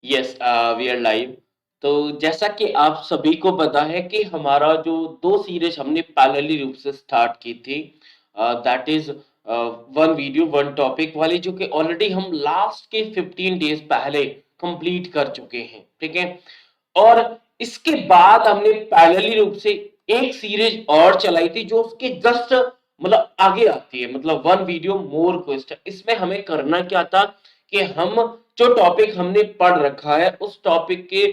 Yes, we are live. तो जैसा कि आप सभी को पता है कि हमारा जो 2 सीरीज हमने पैरेलली रूप से स्टार्ट की थी, दैट इज़ 1 वीडियो 1 टॉपिक वाली, जो कि ऑलरेडी हम लास्ट के 15 डेज़ पहले कंप्लीट कर चुके हैं, ठीक है? और इसके बाद हमने पैरेलली रूप से एक सीरीज और चलाई थी जो उसके जस्ट मतलब आगे आती है, मतलब 1 वीडियो मोर क्वेश्चन। इसमें हमें करना क्या था कि हम जो टॉपिक हमने पढ़ रखा है उस टॉपिक के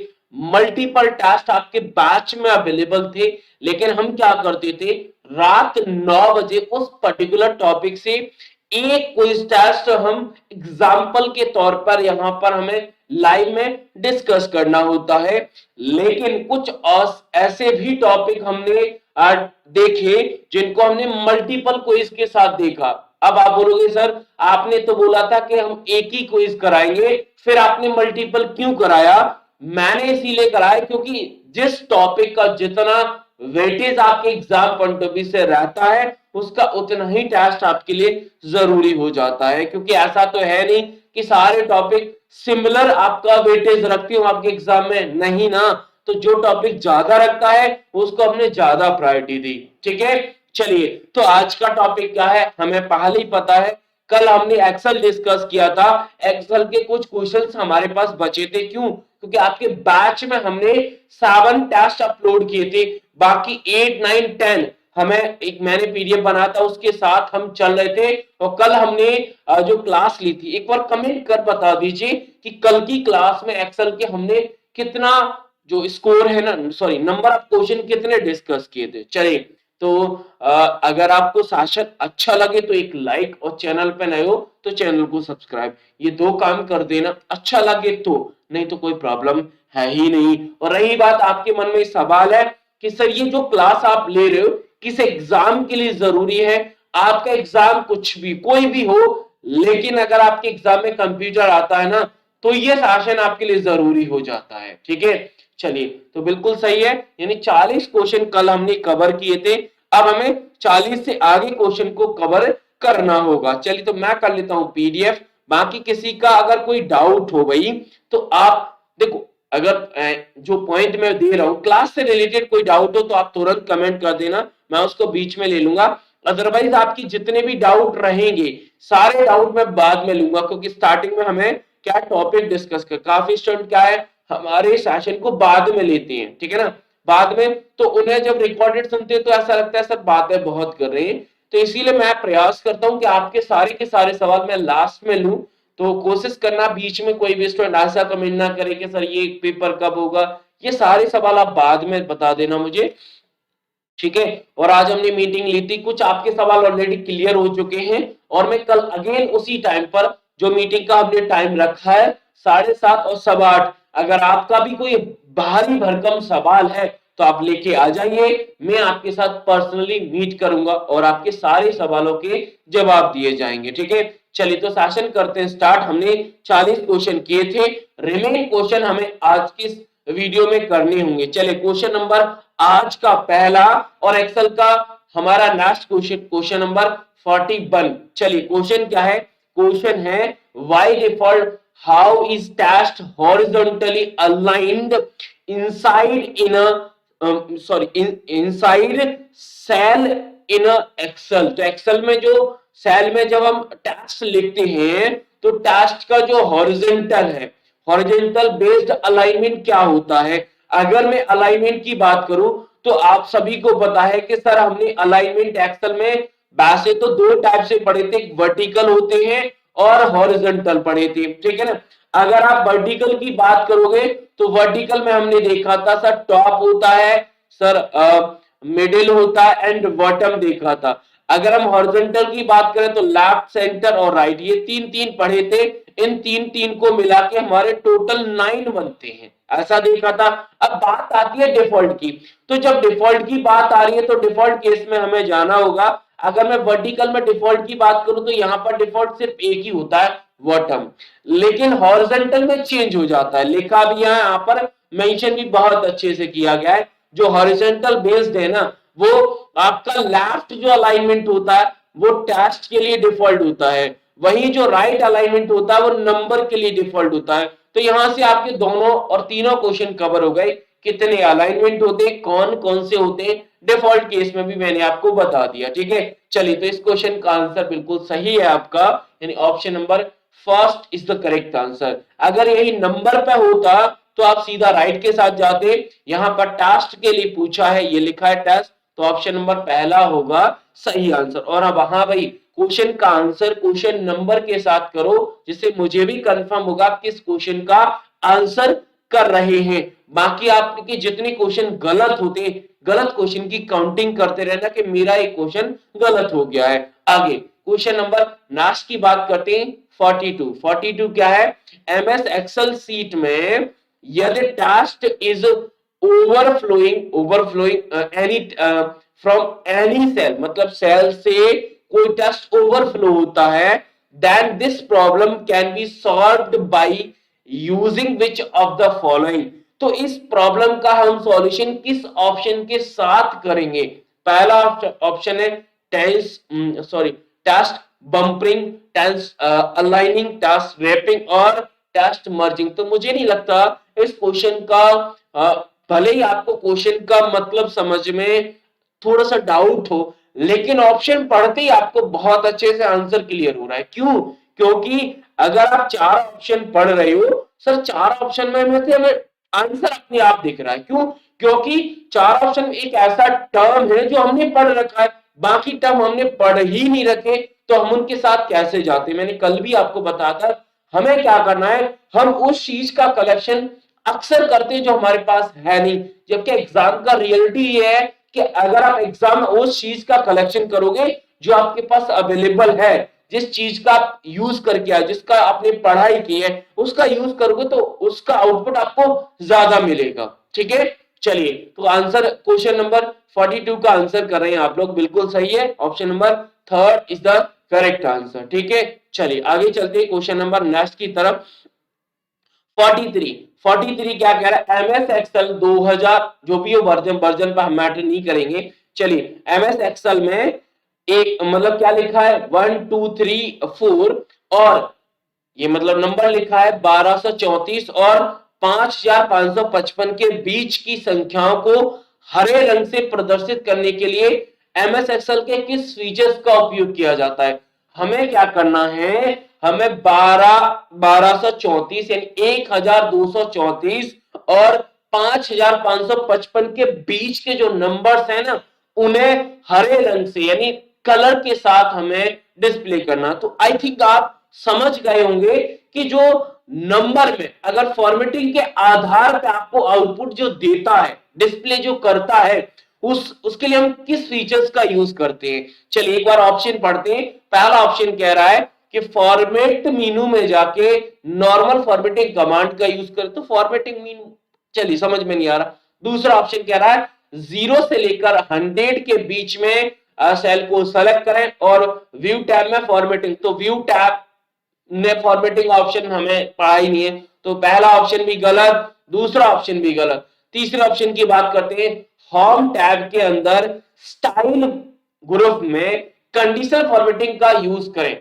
मल्टीपल टेस्ट आपके बैच में अवेलेबल थे, लेकिन हम क्या करते थे, रात 9 बजे उस पर्टिकुलर टॉपिक से एक क्विज टेस्ट हम एग्जाम्पल के तौर पर यहां पर हमें लाइव में डिस्कस करना होता है। लेकिन कुछ ऐसे भी टॉपिक हमने देखे जिनको हमने मल्टीपल क्विज के साथ देखा। अब आप बोलोगे सर आपने तो बोला था कि हम एक ही क्विज कराएंगे, फिर आपने मल्टीपल क्यों कराया? मैंने इसीलिए कराया क्योंकि जिस टॉपिक का जितना वेटेज आपके एग्जाम पॉइंट ऑफ व्यू से रहता है उसका उतना ही टेस्ट आपके लिए जरूरी हो जाता है, क्योंकि ऐसा तो है नहीं कि सारे टॉपिक सिमिलर आपका वेटेज रखती हूँ आपके एग्जाम में, नहीं ना। तो जो टॉपिक ज्यादा रखता है उसको हमने ज्यादा प्रायोरिटी दी, ठीक है। चलिए, तो आज का टॉपिक क्या है हमें पहले ही पता है। कल हमने एक्सेल डिस्कस किया था, एक्सेल के कुछ क्वेश्चंस हमारे पास बचे थे, क्यों? क्योंकि आपके बैच में हमने 7 टेस्ट अपलोड किए थे, बाकी 8 9 10 हमें एक मैंने पीडीएफ बनाया था उसके साथ हम चल रहे थे। और कल हमने जो क्लास ली थी, एक बार कमेंट कर बता दीजिए कि कल की क्लास में एक्सेल के हमने कितना जो स्कोर है ना, सॉरी नंबर ऑफ क्वेश्चन कितने डिस्कस किए थे। चलिए, तो अगर आपको सेशन अच्छा लगे तो एक लाइक, और चैनल पे नए हो तो चैनल को सब्सक्राइब, ये 2 काम कर देना। अच्छा लगे तो, नहीं तो कोई प्रॉब्लम है ही नहीं। और रही बात आपके मन में सवाल है कि सर ये जो क्लास आप ले रहे हो किस एग्जाम के लिए जरूरी है? आपका एग्जाम कुछ भी कोई भी हो, लेकिन अगर आपके एग्जाम में कंप्यूटर आता है ना तो ये सेशन आपके लिए जरूरी हो जाता है, ठीक है। चलिए, तो बिल्कुल सही है, यानी 40 क्वेश्चन कल हमने कवर किए थे, अब हमें 40 से आगे क्वेश्चन को कवर करना होगा। चलिए, तो मैं कर लेता हूं पीडीएफ, बाकी किसी का अगर कोई डाउट हो भाई तो आप देखो, अगर जो पॉइंट मैं दे रहा हूं क्लास से रिलेटेड कोई डाउट हो तो आप तुरंत कमेंट कर देना, मैं उसको बीच में ले लूंगा। अदरवाइज आपकी जितने भी डाउट रहेंगे सारे डाउट मैं बाद में लूंगा, क्योंकि स्टार्टिंग में हमें क्या टॉपिक डिस्कस कर, काफी स्टूडेंट क्या है हमारे सेशन को बाद में लेते हैं, ठीक है ना, बाद में। तो उन्हें जब रिकॉर्डेड सुनते हैं तो ऐसा लगता है सर बातें बहुत कर रहे हैं, तो इसीलिए मैं प्रयास करता हूं कि आपके सारे के सारे सवाल मैं लास्ट में लूं। तो कोशिश करना बीच में कोई भी स्टूडेंट ऐसा कमेंट ना करे कि सर ये पेपर कब होगा, ये सारे सवाल आप बाद में बता देना मुझे, ठीक है। और आज हमने मीटिंग ली थी, कुछ आपके सवाल ऑलरेडी क्लियर हो चुके हैं, और मैं कल अगेन उसी टाइम पर जो मीटिंग का हमने टाइम रखा है 7:30 और 8:15, अगर आपका भी कोई भारी भरकम सवाल है तो आप लेके आ जाइए, मैं आपके साथ पर्सनली मीट करूंगा और आपके सारे सवालों के जवाब दिए जाएंगे, ठीक है। चलिए, तो सेशन करते हैं स्टार्ट। हमने 40 क्वेश्चन किए थे, रिमेनिंग क्वेश्चन हमें आज की वीडियो में करने होंगे। चलिए, क्वेश्चन नंबर आज का पहला, और एक्सेल का हमारा नेक्स्ट क्वेश्चन, क्वेश्चन नंबर 41। चलिए, क्वेश्चन क्या है? क्वेश्चन है by default how is text horizontally aligned inside in inside cell in Excel. तो एक्सेल में जो सेल में जब हम टेस्ट लिखते हैं तो टेस्ट का जो हॉरिजॉन्टल है, हॉरिजॉन्टल बेस्ड अलाइनमेंट क्या होता है? अगर मैं अलाइनमेंट की बात करूं तो आप सभी को पता है कि सर हमने अलाइनमेंट एक्सेल में वैसे तो 2 टाइप से पढ़े थे, वर्टिकल होते हैं और हॉरिजॉन्टल पढ़े थे, ठीक है ना। अगर आप वर्टिकल की बात करोगे तो वर्टिकल में हमने देखा था सर टॉप होता है, सर मिडिल होता है एंड बॉटम देखा था। अगर हम हॉरिजॉन्टल की बात करें तो लेफ्ट, सेंटर और राइट, ये 3 पढ़े थे। इन 3 को मिला के हमारे टोटल 9 बनते हैं, ऐसा देखा था। अब बात आती है डिफॉल्ट की, तो जब डिफॉल्ट की बात आ रही है तो डिफॉल्ट केस में हमें जाना होगा। अगर मैं वर्टिकल में डिफॉल्ट की बात करूं तो यहाँ पर डिफॉल्ट सिर्फ एक ही होता है, बॉटम। लेकिन हॉरिजॉन्टल में चेंज हो जाता है, लिखा भी है यहाँ पर, मेंशन भी बहुत अच्छे से किया गया है। जो हॉरिजॉन्टल बेस्ड है ना, वो आपका लेफ्ट जो अलाइनमेंट होता है वो टेस्ट के लिए डिफॉल्ट होता है, वही जो राइट अलाइनमेंट होता है वो नंबर के लिए डिफॉल्ट होता है। तो यहां से आपके दोनों और तीनों क्वेश्चन कवर हो गए। कितने अलाइनमेंट होते, कौन कौन से होते, डिफॉल्ट केस में भी मैंने आपको बता दिया। ठीक है, चलिए तो इस क्वेश्चन का आंसर बिल्कुल सही है आपका, यानी option number first is the correct answer. अगर यही नंबर पे होता तो आप सीधा राइट के साथ जाते। यहां पर टास्क के लिए पूछा है, ये लिखा है टेस्ट, तो ऑप्शन नंबर पहला होगा सही आंसर। और अब हाँ भाई, क्वेश्चन का आंसर क्वेश्चन नंबर के साथ करो, जिससे मुझे भी कंफर्म होगा आप किस क्वेश्चन का आंसर कर रहे हैं। बाकी आपके जितने क्वेश्चन गलत होते, गलत क्वेश्चन की काउंटिंग करते रहना कि मेरा एक क्वेश्चन गलत हो गया है। आगे क्वेश्चन नंबर नाश की बात करते हैं। 42 क्या है, एमएस एक्सेल सीट में यदि text is overflowing any from any cell, मतलब सेल से कोई टेस्ट ओवरफ्लो होता है, then this problem can be solved by using which of the following. तो इस प्रॉब्लम का हम सॉल्यूशन किस ऑप्शन के साथ करेंगे? पहला ऑप्शन है tense sorry text bumpering, text aligning, text wrapping और टेस्ट मर्जिंग। तो मुझे नहीं लगता इस क्वेश्चन का भले ही आपको क्वेश्चन का मतलब समझ में थोड़ा सा डाउट हो, लेकिन ऑप्शन पढ़ते ही आपको बहुत अच्छे से आंसर क्लियर हो रहा है। क्यों? क्योंकि अगर आप चार ऑप्शन पढ़ रहे हो, सर चार ऑप्शन में से हमें आंसर अपने आप दिख रहा है। क्यों? क्योंकि चार ऑप्शन एक ऐसा टर्म है जो हमने पढ़ रखा है, बाकी टर्म हमने पढ़ ही नहीं रखे, तो हम उनके साथ कैसे जाते? मैंने कल भी आपको बताया था, हमें क्या करना है, हम उस चीज का कलेक्शन अक्सर करते हैं जो हमारे पास है नहीं। जबकि एग्जाम का रियलिटी ये है कि अगर आप एग्जाम में उस चीज का कलेक्शन करोगे जो आपके पास अवेलेबल है, जिस चीज का आप यूज करके आए, जिसका आपने पढ़ाई की है, उसका यूज करोगे तो उसका आउटपुट आपको ज्यादा मिलेगा। ठीक है, चलिए तो आंसर क्वेश्चन नंबर 42 का आंसर कर रहे हैं आप लोग, बिल्कुल सही है, option number third is the correct answer. ठीक है, चलिए आगे चलते हैं क्वेश्चन नंबर नेक्स्ट की तरफ। 43 क्या कह रहा है, एमएस एक्सेल 2000 जो भी हो वर्जन, वर्जन पर हम मैटर नहीं करेंगे। चलिए एमएस एक्सेल में एक मतलब क्या लिखा है 1 2 3 4 और ये मतलब नंबर लिखा है 1234 और 5555 के बीच की संख्याओं को हरे रंग से प्रदर्शित करने के लिए एमएस एक्सेल के किस फीचर्स का उपयोग किया जाता है? हमें क्या करना है, हमें 1234 यानी 1234 और 5555 के बीच के जो नंबर्स है ना, उन्हें हरे रंग से यानी कलर के साथ हमें डिस्प्ले करना। तो आई थिंक आप समझ गए होंगे कि जो नंबर में अगर फॉर्मेटिंग के आधार पर आपको आउटपुट जो देता है, डिस्प्ले जो करता है, उसके लिए हम किस फीचर्स का यूज करते हैं। चलिए एक बार ऑप्शन पढ़ते हैं। पहला ऑप्शन कह रहा है कि फॉर्मेट मीनू में जाके नॉर्मल फॉर्मेटिंग कमांड का यूज करें। तो फॉर्मेटिंग मीनू चलिए समझ में नहीं आ रहा। दूसरा ऑप्शन कह रहा है 0 से लेकर 100 के बीच में सेल को सेलेक्ट करें और व्यू टैब में फॉर्मेटिंग। तो व्यू टैब में फॉर्मेटिंग ऑप्शन हमें पढ़ा ही नहीं है, तो पहला ऑप्शन भी गलत, दूसरा ऑप्शन भी गलत। तीसरे ऑप्शन की बात करते हैं, होम टैब के अंदर स्टाइल ग्रुप में कंडीशनल फॉर्मेटिंग का यूज करें।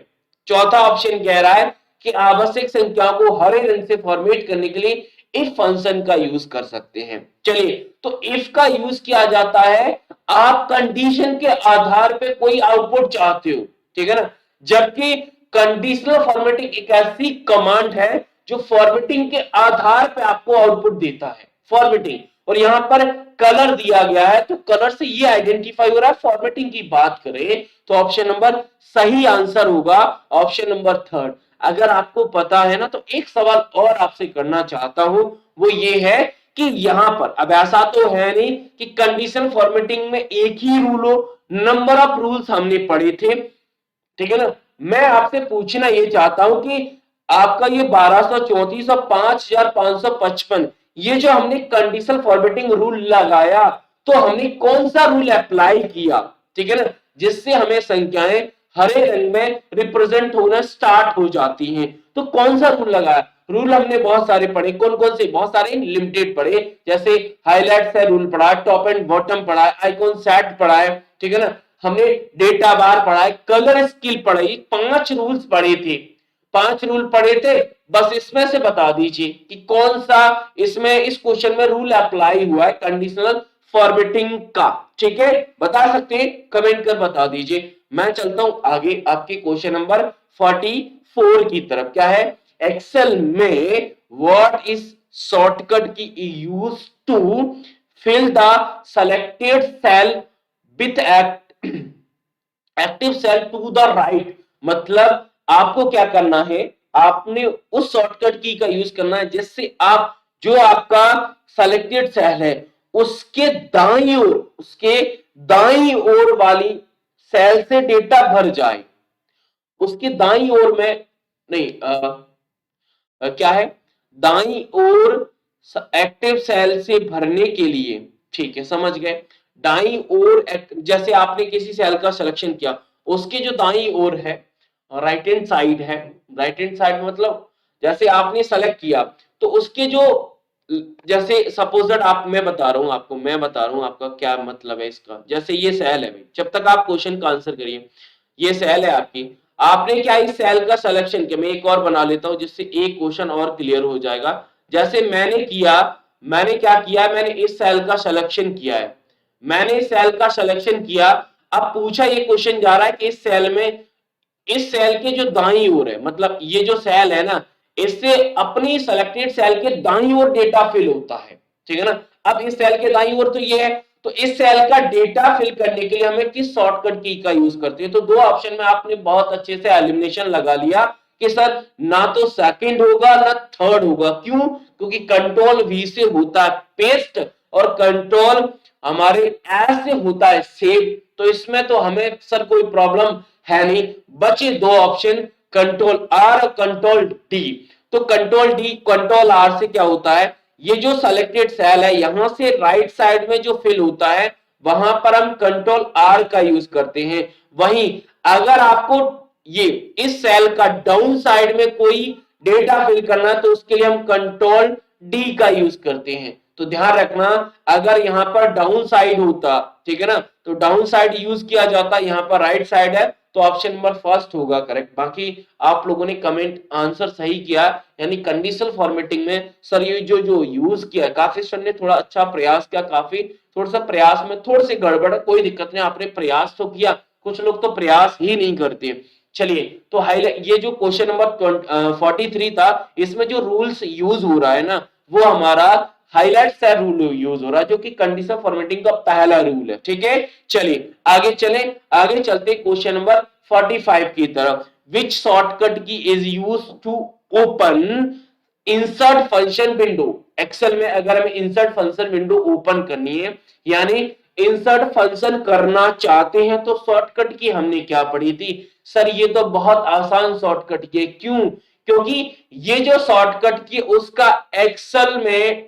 चौथा ऑप्शन कह रहा है कि आवश्यक संख्याओं को हरे रंग से फॉर्मेट करने के लिए इफ फंक्शन का यूज कर सकते हैं। चलिए तो इफ का यूज किया जाता है, आप कंडीशन के आधार पे कोई आउटपुट चाहते हो, ठीक है ना, जबकि कंडीशनल फॉर्मेटिंग एक ऐसी कमांड है जो फॉर्मेटिंग के आधार पे आपको आउटपुट देता है, फॉर्मेटिंग। और यहां पर कलर दिया गया है, तो कलर से ये आइडेंटिफाई हो रहा है फॉर्मेटिंग की बात करें तो ऑप्शन नंबर सही आंसर होगा ऑप्शन नंबर थर्ड। अगर आपको पता है ना, तो एक सवाल और आपसे करना चाहता हूं, वो ये है कि यहां पर अब ऐसा तो है नहीं कि कंडीशन फॉर्मेटिंग में एक ही रूल हो, नंबर ऑफ रूल्स हमने पढ़े थे, ठीक है ना। मैं आपसे पूछना ये चाहता हूं कि आपका ये 1234 और 5555 ये जो हमने कंडीशनल फॉर्मेटिंग रूल लगाया, तो हमने कौन सा रूल अप्लाई किया, ठीक है ना, जिससे हमें संख्याएं हरे रंग में रिप्रेजेंट होना स्टार्ट हो जाती हैं। तो कौन सा रूल लगाया? रूल हमने बहुत सारे पढ़े, कौन कौन से? बहुत सारे लिमिटेड पढ़े, जैसे हाईलाइट से रूल पढ़ा, टॉप एंड बॉटम पढ़ा है, आइकॉन सेट पढ़ा है, ठीक है ना, हमने डेटा बार पढ़ा है, कलर स्किल पढ़ाई, 5 रूल्स पढ़े थे। 5 रूल पढ़े थे, बस इसमें से बता दीजिए कि कौन सा इसमें इस क्वेश्चन में रूल अप्लाई हुआ है कंडीशनल फॉर्मेटिंग का। ठीक है, बता सकते हैं, कमेंट कर बता दीजिए। मैं चलता हूं आगे आपके क्वेश्चन नंबर 44 की तरफ। क्या है? एक्सेल में what is shortcut key use to fill the selected cell with active cell to the right. मतलब आपको क्या करना है, आपने उस शॉर्टकट की का यूज करना है जिससे आप जो आपका सेलेक्टेड सेल है उसके दाईं ओर वाली सेल से डेटा भर जाए। उसके दाईं ओर में नहीं क्या है, दाईं ओर एक्टिव सेल से भरने के लिए। ठीक है, समझ गए। दाईं ओर जैसे आपने किसी सेल का सिलेक्शन किया, उसके जो दाईं ओर है, राइट हैंड साइड है, राइट हैंड साइड मतलब जैसे आपने सेलेक्ट किया तो उसके जो, जैसे सपोजड आप, मैं बता रहा हूं आपका क्या मतलब है इसका। जैसे ये सेल है भाई, जब तक आप क्वेश्चन का आंसर करिए, ये सेल है आपकी, आपने क्या इस सेल का सिलेक्शन किया। मैं एक और बना लेता हूं जिससे एक क्वेश्चन और क्लियर हो जाएगा। जैसे मैंने क्या किया, मैंने इस सेल का सिलेक्शन किया है, मैंने इस सेल का सिलेक्शन किया। अब पूछा, ये क्वेश्चन जा रहा है कि इस सेल के जो दाईं ओर है, मतलब ये जो सेल है ना, इससे अपनी सेलेक्टेड सेल के दाईं ओर डेटा फिल होता है। ठीक है ना। अब इस सेल के दाईं ओर तो ये है, तो इस सेल का डेटा फिल करने के लिए हमें किस शॉर्टकट की का यूज करते हैं। तो दो ऑप्शन में आपने बहुत अच्छे से एलिमिनेशन लगा लिया कि सर ना तो सेकंड होगा ना थर्ड होगा। क्यों? क्योंकि कंट्रोल वी से होता है पेस्ट और कंट्रोल हमारे एस से होता है सेव। तो इसमें तो हमें सर कोई प्रॉब्लम है नहीं। बचे दो ऑप्शन, कंट्रोल आर और कंट्रोल डी। तो कंट्रोल डी कंट्रोल आर से क्या होता है, ये जो सेलेक्टेड सेल है यहां से राइट साइड में जो फिल होता है वहां पर हम कंट्रोल आर का यूज करते हैं। वहीं अगर आपको ये इस सेल का डाउन साइड में कोई डेटा फिल करना है तो उसके लिए हम कंट्रोल डी का यूज करते हैं। तो ध्यान रखना, अगर यहां पर डाउन साइड होता, ठीक है ना, तो डाउन साइड यूज किया जाता, यहां पर राइट साइड है तो ऑप्शन नंबर फर्स्ट होगा करेक्ट। बाकी आप लोगों ने कमेंट आंसर सही किया, यानी कंडीशनल फॉर्मेटिंग में सर ये जो यूज किया, काफी सर ने थोड़ा अच्छा प्रयास किया, काफी थोड़ा सा प्रयास में थोड़ी सी गड़बड़ है, कोई दिक्कत नहीं, आपने प्रयास तो किया, कुछ लोग तो प्रयास ही नहीं करते। चलिए, तो हाईलाइट ये जो क्वेश्चन नंबर 43 था, इसमें जो रूल्स यूज हो रहा है ना, वो हमारा हाईलाइट सेल रूल यूज हो रहा है, जो कि कंडीशनल फॉर्मेटिंग का पहला रूल है। ठीक है, चलिए आगे चलते क्वेश्चन नंबर 45 की तरफ। Which shortcut key is use to open insert function window. Excel में अगर हमें इंसर्ट फंक्शन विंडो ओपन करनी है, यानी इंसर्ट फंक्शन करना चाहते हैं, तो शॉर्टकट की हमने क्या पढ़ी थी सर, ये तो बहुत आसान शॉर्टकट की है। क्यों? क्योंकि ये जो शॉर्टकट की उसका एक्सेल में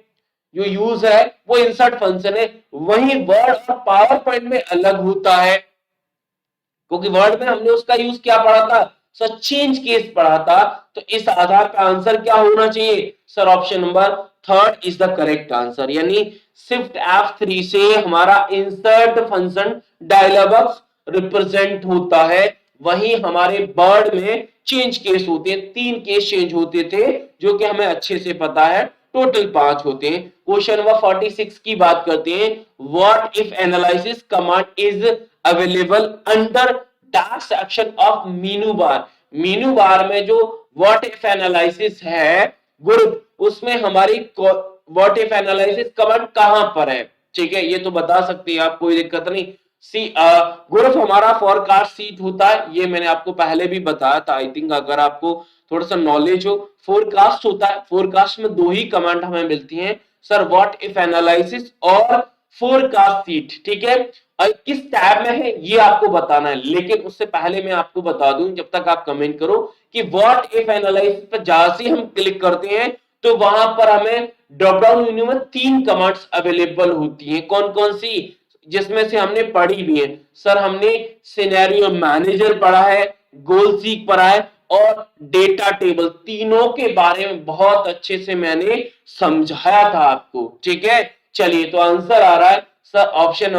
जो यूज है वो इंसर्ट फंक्शन है, वहीं वर्ड और पावर पॉइंट में अलग होता है। क्योंकि वर्ड में हमने उसका यूज क्या पढ़ा था सर, चेंज केस पढ़ा था। तो इस आधार पर आंसर क्या होना चाहिए sir, option number third is the correct answer. यानी शिफ्ट F3 से हमारा insert function dialog box represent होता है, वहीं हमारे वर्ड में चेंज केस होते हैं, 3 केस चेंज होते थे जो कि हमें अच्छे से पता है, टोटल 5 होते हैं। क्वेश्चन नंबर 46 की बात करते हैं। What if analysis command is available under dash section of मेनू बार। मेनू बार में जो व्हाट इफ एनालिसिस है ग्रुप, उसमें हमारी व्हाट इफ एनालिसिस कमांड कहां पर है। ठीक है, ये तो बता सकते हैं आप, कोई दिक्कत नहीं। सी ग्रुप हमारा फोरकास्ट सीट होता है, ये मैंने आपको पहले भी बताया था। आई थिंक अगर आपको थोड़ा सा नॉलेज हो, फोरकास्ट होता है, फोरकास्ट में 2 ही कमांड हमें मिलती हैं सर, व्हाट इफ एनालिसिस और फोरकास्ट सीट। ठीक है, और किस टैब में है ये आपको बताना है, लेकिन उससे पहले मैं आपको बता दूं, जब तक आप कमेंट करो, कि व्हाट इफ एनालिसिस पर जहां से हम क्लिक करते हैं तो वहां पर हमें ड्रॉप डाउन मेन्यू में 3 कमांड्स अवेलेबल होती हैं। कौन कौन सी? जिसमें से हमने पढ़ी भी है सर, हमने सिनेरियो मैनेजर पढ़ा है, गोल सीक पढ़ा है और डेटा टेबल, तीनों के बारे में बहुत अच्छे से मैंने समझाया था आपको। ठीक है, चलिए, तो आंसर आ रहा है सर ऑप्शन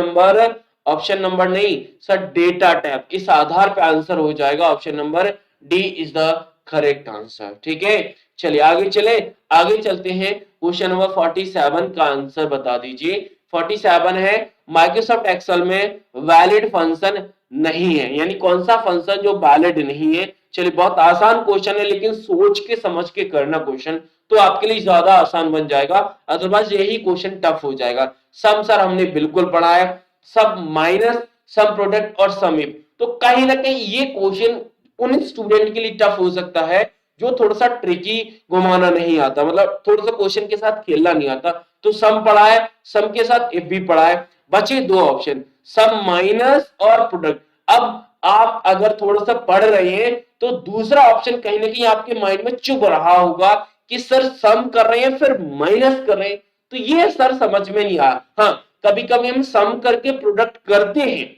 नंबर नहीं सर, डेटा टैब। इस आधार पे आंसर हो जाएगा option number D is the correct answer. ठीक है, चलिए आगे चले, आगे चलते हैं। क्वेश्चन नंबर 47 का आंसर बता दीजिए। 47 है, माइक्रोसॉफ्ट एक्सेल में वैलिड फंक्शन नहीं है, यानी कौन सा फंक्शन जो वैलिड नहीं है। चलिए बहुत आसान क्वेश्चन है, लेकिन सोच के समझ के करना क्वेश्चन, तो आपके लिए ज्यादा आसान बन जाएगा, अदरवाइज यही क्वेश्चन टफ हो जाएगा। सम सर हमने बिल्कुल पढ़ा है, सब माइनस, सम प्रोडक्ट और सम इफ, तो कहीं ना कहीं ये क्वेश्चन उन स्टूडेंट के लिए टफ हो सकता है जो थोड़ा सा ट्रिकी, घुमाना नहीं आता, मतलब थोड़ा सा क्वेश्चन के साथ खेलना नहीं आता। तो सम पढ़ा है, सम के साथ इफ भी पढ़ा है, बचे दो ऑप्शन, सम माइनस और प्रोडक्ट। अब आप अगर थोड़ा सा पढ़ रहे हैं तो दूसरा ऑप्शन कहीं ना कहीं आपके माइंड में चुभ रहा होगा कि सर सम कर रहे हैं फिर माइनस कर रहे हैं, तो ये सर समझ में नहीं आया। हाँ, कभी कभी हम सम करके प्रोडक्ट करते हैं,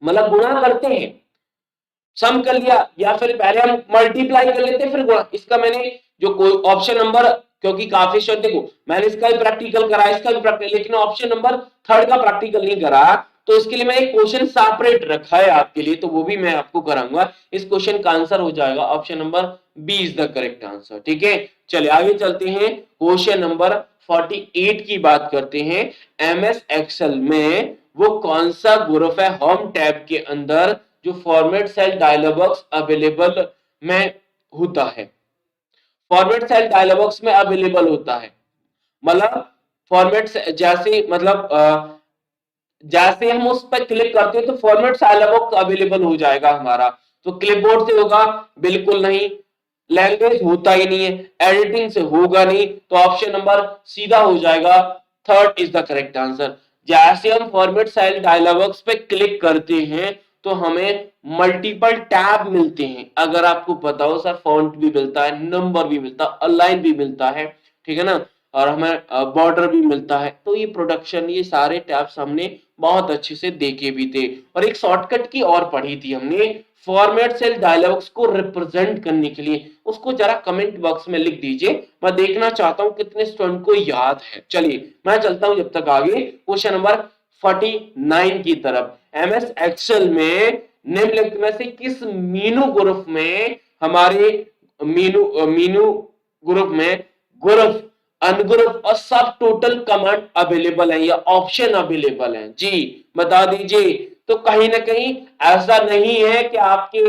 मतलब गुणा करते हैं, सम कर लिया, या फिर पहले हम मल्टीप्लाई कर लेते हैं फिर गुणा। इसका मैंने जो कोई ऑप्शन नंबर, क्योंकि काफी स्टूडेंट, देखो मैंने इसका भी प्रैक्टिकल करा, इसका भी प्रैक्टिकल, लेकिन ऑप्शन नंबर थर्ड का प्रैक्टिकल नहीं करा, तो इसके लिए मैंने एक क्वेश्चन सेपरेट रखा है आपके लिए, तो वो भी मैं आपको कराऊंगा। इस क्वेश्चन का आंसर हो जाएगा option number B is the correct answer. ठीक है, चलिए आगे चलते हैं। क्वेश्चन नंबर 48 की बात करते हैं। एमएस एक्सेल में वो कौन सा ग्रुप है होम टैब के अंदर जो format cell dialog box available में होता है। फॉर्मेट सेल डायलॉग बॉक्स में अवेलेबल होता है, मतलब फॉर्मेट जैसे, मतलब जैसे हम उस पर क्लिक करते हैं तो फॉर्मेट डायलॉग बॉक्स अवेलेबल हो जाएगा हमारा। तो क्लिपबोर्ड से होगा? बिल्कुल नहीं। लैंग्वेज होता ही नहीं है, एडिटिंग से होगा नहीं, तो ऑप्शन नंबर सीधा हो जाएगा, third is the correct answer. जैसे हम फॉर्मेट सेल डायलॉग बॉक्स पे क्लिक करते हैं तो हमें मल्टीपल टैब मिलते हैं, अगर आपको पता हो सर, फॉन्ट भी मिलता है, नंबर भी मिलता है, अलाइन भी मिलता है, ठीक है ना, और हमें बॉर्डर भी मिलता है। तो ये प्रोडक्शन, ये सारे टैब्स हमने बहुत अच्छे से देखे भी थे। और एक शॉर्टकट की और पढ़ी थी हमने फॉर्मेट सेल डायलॉग्स को रिप्रेजेंट करने के लिए, उसको जरा कमेंट बॉक्स में लिख दीजिए, मैं देखना चाहता हूं कितने स्टूडेंट को याद है। चलिए मैं चलता हूं जब तक आगे क्वेश्चन नंबर 49 की तरफ। एमएस एक्सेल में निम्नलिखित में से किस मीनू ग्रुप में हमारे मीनू ग्रुप में ग्रुप, अनग्रुप और सब टोटल कमांड अवेलेबल है या ऑप्शन अवेलेबल है? जी बता दीजिए। तो कहीं ना कहीं ऐसा नहीं है कि आपके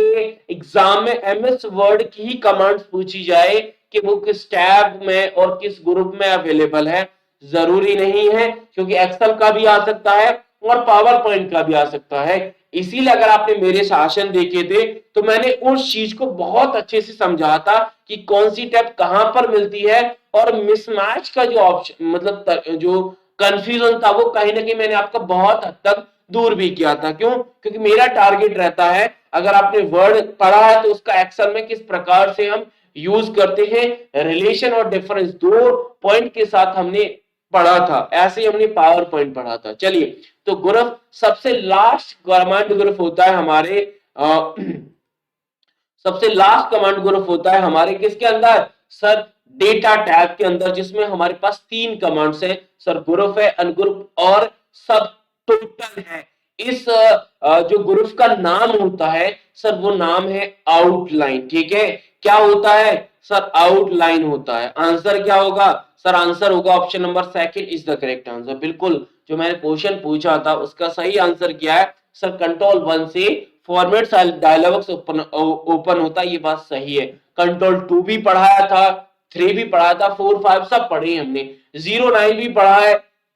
एग्जाम में एमएस वर्ड की ही कमांड्स पूछी जाए कि वो किस टैब में और किस ग्रुप में अवेलेबल है, जरूरी नहीं है, क्योंकि एक्सेल का भी आ सकता है और पावर पॉइंट का भी आ सकता है। इसीलिए अगर आपने मेरे शासन देखे थे तो मैंने उस चीज को बहुत अच्छे से समझा था कि कौन सी टैब कहां पर मिलती है, और मिसमैच का जो ऑप्शन, मतलब जो कंफ्यूजन था, वो कहीं ना कहीं मैंने आपका बहुत हद तक दूर भी किया था। क्यों? क्योंकि मेरा टारगेट रहता है, अगर आपने वर्ड पढ़ा है तो उसका एक्सेल में किस प्रकार से हम यूज करते हैं, रिलेशन और डिफरेंस दो पॉइंट के साथ हमने पढ़ा था, ऐसे ही हमने पावर पॉइंट पढ़ा था। चलिए, तो ग्रुप सबसे लास्ट कमांड ग्रुप होता है हमारे सबसे लास्ट कमांड ग्रुप होता है हमारे किसके अंदर सर? डेटा टैब के अंदर, जिसमें हमारे पास तीन कमांड्स है सर, ग्रुप है, अनग्रुप और सब टोटल है। इस जो ग्रुप का नाम होता है सर, वो नाम है आउटलाइन। ठीक है, क्या होता है सर? आउटलाइन होता है। आंसर क्या होगा सर? आंसर होगा option number second is the correct answer. बिल्कुल, जो मैंने क्वेश्चन पूछा था उसका सही आंसर क्या है सर? कंट्रोल 1 से फॉर्मेट डायलॉग्स ओपन होता है, ये बात सही है। कंट्रोल 2 भी पढ़ाया था, 3 भी पढ़ाया था, 4 5 सब पढ़े हमने, 09 भी पढ़ा है।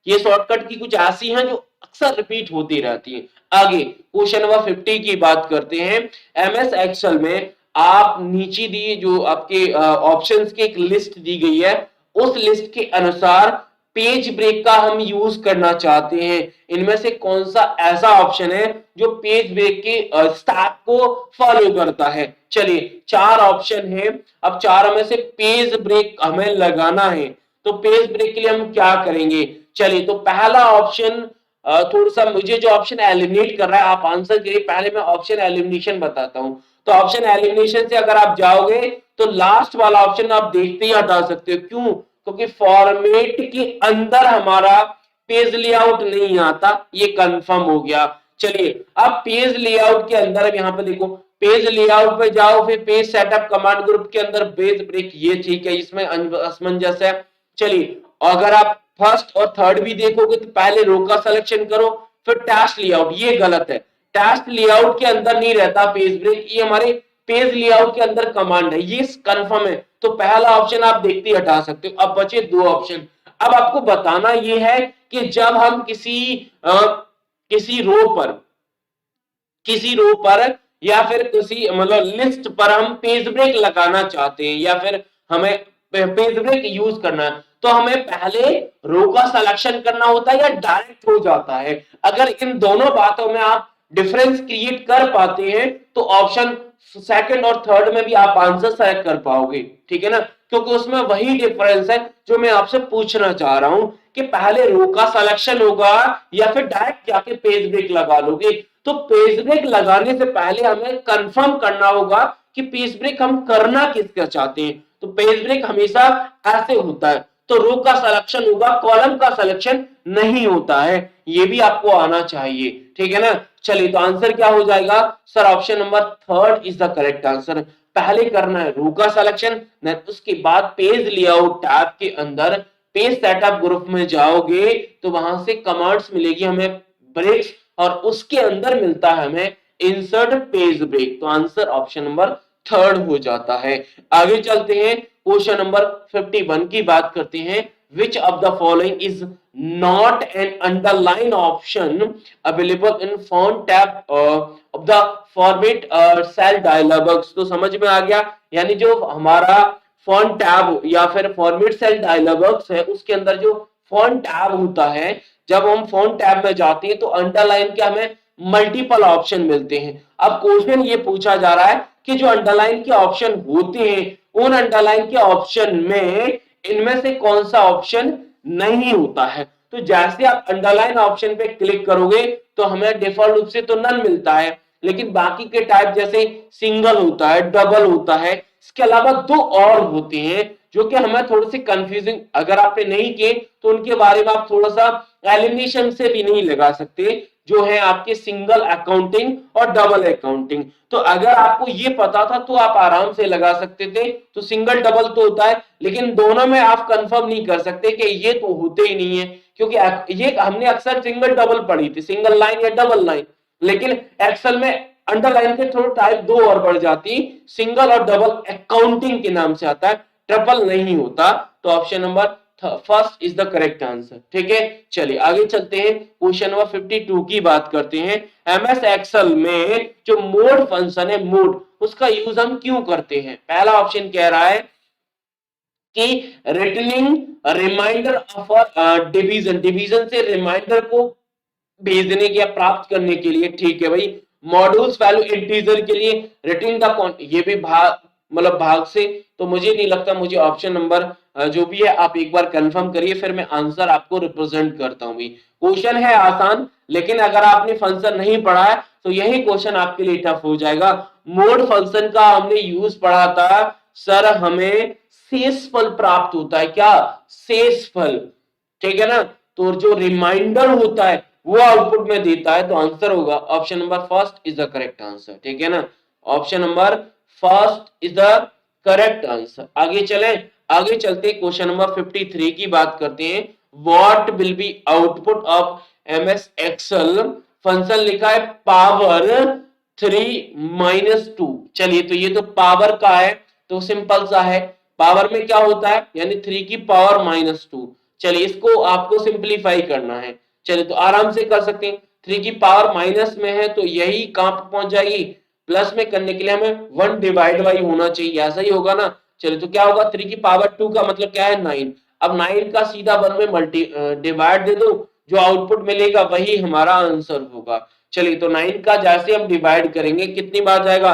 ये शॉर्टकट की कुछ ऐसी हैं जो अक्सर रिपीट होती रहती है। आगे क्वेश्चन नंबर 50 की बात करते हैं। एमएस एक्सेल में आप नीचे दिए जो आपके ऑप्शंस की एक लिस्ट दी गई है, उस लिस्ट के अनुसार पेज ब्रेक का हम यूज करना चाहते हैं। इनमें से कौन सा ऐसा ऑप्शन है जो पेज ब्रेक के स्टेप को फॉलो करता है? चलिए, चार ऑप्शन है, अब चारों में से पेज ब्रेक हमें लगाना है, तो पेज ब्रेक के लिए हम क्या करेंगे? चलिए, तो पहला ऑप्शन, थोड़ा सा मुझे जो ऑप्शन एलिमिनेट कर रहा है, आप आंसर करिए, पहले मैं ऑप्शन एलिमिनेशन बताता हूं। तो ऑप्शन एलिमिनेशन से अगर आप जाओगे तो लास्ट वाला ऑप्शन आप देखते ही हटा सकते हो। क्यों? क्योंकि फॉर्मेट के अंदर हमारा पेज लेआउट नहीं आता, ये कंफर्म हो गया। चलिए, अब पेज लेआउट के अंदर, अब यहाँ पे देखो पेज लेआउट पे जाओ, फिर पेज सेटअप कमांड ग्रुप के अंदर पेज ब्रेक, ये ठीक है, इसमें असमंजस है। चलिए, अगर आप फर्स्ट और थर्ड भी देखोगे तो पहले रो का सिलेक्शन करो, फिर टास्क लेआउट, ये गलत है। टास्क लेआउट के अंदर नहीं रहता पेज ब्रेक, ये हमारे पेज लेआउट के अंदर कमांड है, ये कंफर्म है। तो पहला ऑप्शन आप देखते ही हटा सकते हो। अब बचे दो ऑप्शन। अब आपको बताना ये है कि जब हम किसी रो पर या फिर किसी मतलब लिस्ट पर हम पेज ब्रेक लगाना चाहते हैं या फिर हमें पेज ब्रेक यूज करना है, तो हमें पहले रो का सिलेक्शन करना होता है या डायरेक्ट हो जाता है। अगर इन दोनों बातों में आप डिफरेंस क्रिएट कर पाते हैं तो ऑप्शन सेकंड और थर्ड में भी आप आंसर सेलेक्ट कर पाओगे, ठीक है ना, क्योंकि उसमें वही डिफरेंस है जो मैं आपसे पूछना चाह रहा हूं कि पहले रो का सिलेक्शन होगा या फिर डायरेक्ट जाके पेज ब्रेक लगा लोगे। तो पेज ब्रेक लगाने से पहले हमें कंफर्म करना होगा कि पेज ब्रेक हम करना किसका चाहते हैं। तो पेज ब्रेक हमेशा ऐसे होता है, तो रो का सिलेक्शन होगा, कॉलम का सिलेक्शन नहीं होता है, ये भी आपको आना चाहिए, ठीक है ना। चलिए, तो आंसर क्या हो जाएगा sir? Option number third is the correct answer. पहले करना है रो का सिलेक्शन, उसके बाद पेज लेआउट टैब के अंदर पेज सेटअप ग्रुप में जाओगे तो वहां से कमांड्स मिलेगी हमें ब्रेक्स, और उसके अंदर मिलता है हमें इंसर्ट पेज ब्रेक। तो आंसर ऑप्शन नंबर थर्ड हो जाता है। आगे चलते हैं, क्वेश्चन नंबर 51 की बात करते हैं। Which of the following is not an underline option available in font tab of the format cell dialogs. तो समझ में आ गया, यानी जो हमारा फॉन्ट टैब या फिर फॉर्मेट सेल डायलॉग्स है उसके अंदर जो फॉन्ट टैब होता है, जब हम फॉन्ट टैब में जाते हैं तो अंडरलाइन के हमें मल्टीपल ऑप्शन मिलते हैं। अब क्वेश्चन ये पूछा जा रहा है कि जो अंडरलाइन के ऑप्शन होते हैं उन अंडरलाइन के ऑप्शन में इनमें से कौन सा ऑप्शन नहीं होता है। तो जैसे आप अंडरलाइन ऑप्शन पे क्लिक करोगे तो हमें डिफॉल्ट रूप से तो नन मिलता है, लेकिन बाकी के टाइप जैसे सिंगल होता है, डबल होता है, इसके अलावा दो और होते हैं जो कि हमें थोड़े से कंफ्यूजिंग, अगर आपने नहीं किए तो उनके बारे में आप थोड़ा सा एलिमिनेशन से भी नहीं लगा सकते, जो है आपके सिंगल अकाउंटिंग और डबल अकाउंटिंग। तो अगर आपको ये पता था तो आप आराम से लगा सकते थे। तो सिंगल डबल तो होता है, लेकिन दोनों में आप कंफर्म नहीं कर सकते कि ये तो होते ही नहीं है, क्योंकि ये हमने अक्सर सिंगल डबल पढ़ी थी, सिंगल लाइन या डबल लाइन, लेकिन एक्सेल में अंडरलाइन के थोड़े टाइप दो और बढ़ जाती, सिंगल और डबल अकाउंटिंग के नाम से आता है, ट्रिपल नहीं होता। तो option number first is the correct answer, ठीक है। चलिए आगे चलते हैं, क्वेश्चन नंबर 52 की बात करते हैं। एमएस एक्सेल में जो मोड फंक्शन है, मोड, उसका यूज हम क्यों करते हैं? पहला ऑप्शन कह रहा है कि returning reminder of division, division से रिमाइंडर को भेजने के या प्राप्त करने के लिए, ठीक है भाई। मॉड्यूल्स वैल्यू इंटीजर के लिए, रिटर्न द, ये भी भाग मतलब भाग से, तो मुझे नहीं लगता, मुझे ऑप्शन नंबर जो भी है आप एक बार कंफर्म करिए, फिर मैं आंसर आपको रिप्रेजेंट करता हूं भी। क्वेश्चन है आसान, लेकिन अगर आपने फंक्शन नहीं पढ़ा है तो यही क्वेश्चन आपके लिए टफ हो जाएगा। मोड फंक्शन का हमने यूज पढ़ा था सर, हमें शेषफल प्राप्त होता है, क्या? शेषफल, ठीक है ना। तो जो रिमाइंडर होता है वो आउटपुट में देता है, तो आंसर होगा option number first is the correct answer, ठीक है ना। Option number first is the correct answer. आगे चलें, आगे चलते क्वेश्चन नंबर 53 की बात करते हैं। What will be output of MS Excel, function लिखा है पावर 3-2। चलिए, तो ये तो पावर का है, तो सिंपल सा है, पावर में क्या होता है, यानी 3 की पावर -2। चलिए, इसको आपको सिंप्लीफाई करना है, चलिए तो आराम से कर सकते हैं। 3 की पावर माइनस में है तो यही कहां पर पहुंच जाएगी, प्लस में करने के लिए हमें 1 डिवाइड बाई होना चाहिए, ऐसा ही होगा ना। चलिए, तो क्या होगा, 3 की पावर 2 का मतलब क्या है, 9। अब 9 का सीधा 1 में मल्टी डिवाइड दे दो, जो आउटपुट मिलेगा वही हमारा आंसर होगा। चलिए, तो 9 का जैसे हम डिवाइड करेंगे कितनी बार जाएगा,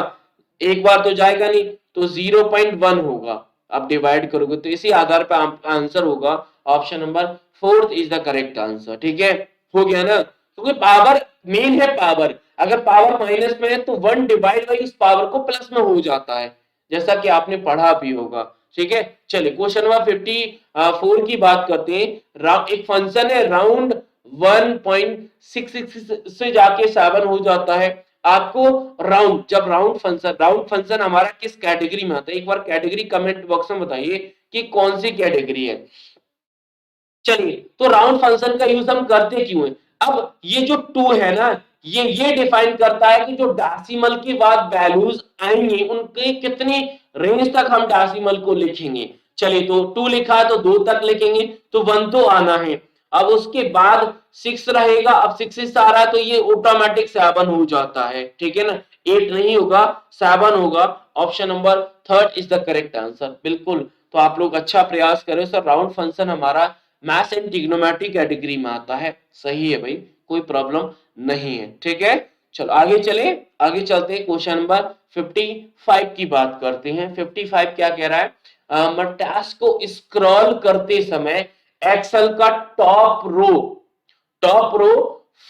एक बार तो जाएगा नहीं, तो 0.1 होगा। आप डिवाइड करोगे तो इसी आधार पर आंसर होगा option number fourth is the correct answer, ठीक है। हो गया ना, क्योंकि पावर मेन है, पावर अगर पावर माइनस में है तो 1 डिवाइड बाई उस पावर को प्लस में हो जाता है, जैसा कि आपने पढ़ा भी होगा, ठीक है। चलिए, क्वेश्चन नंबर 54 की बात करते हैं। एक फंक्शन है राउंड 1.66 से जाके 7 हो जाता है, आपको राउंड फंक्शन हमारा किस कैटेगरी में आता है, एक बार कैटेगरी कमेंट बॉक्स में बताइए कि कौन सी कैटेगरी है। चलिए, तो राउंड फंक्शन का यूज हम करते क्यों है। अब ये जो टू है ना, ये डिफाइन करता है कि जो डेसिमल के बाद वैल्यूज आएंगे उनके कितनी रेंज तक हम डेसिमल को लिखेंगे। चलिए, तो टू लिखा है तो दो तक लिखेंगे, तो वन तो आना है। अब उसके बाद सिक्स रहेगा, अब सिक्स आ रहा है तो ये ऑटोमेटिक सेवन हो जाता है, ठीक है ना, एट नहीं होगा, सेवन होगा। Option number third is the correct answer. बिल्कुल, तो आप लोग अच्छा प्रयास करें सर। राउंड फंक्शन हमारा मैथ्स एंड ट्रिग्नोमेट्री कैटेगरी में आता है। सही है भाई, कोई प्रॉब्लम नहीं है, ठीक है। चलो आगे चले, आगे चलते हैं, क्वेश्चन नंबर 55 की बात करते हैं। 55 क्या कह रहा है, टास्क को स्क्रॉल करते समय एक्सेल का टॉप रो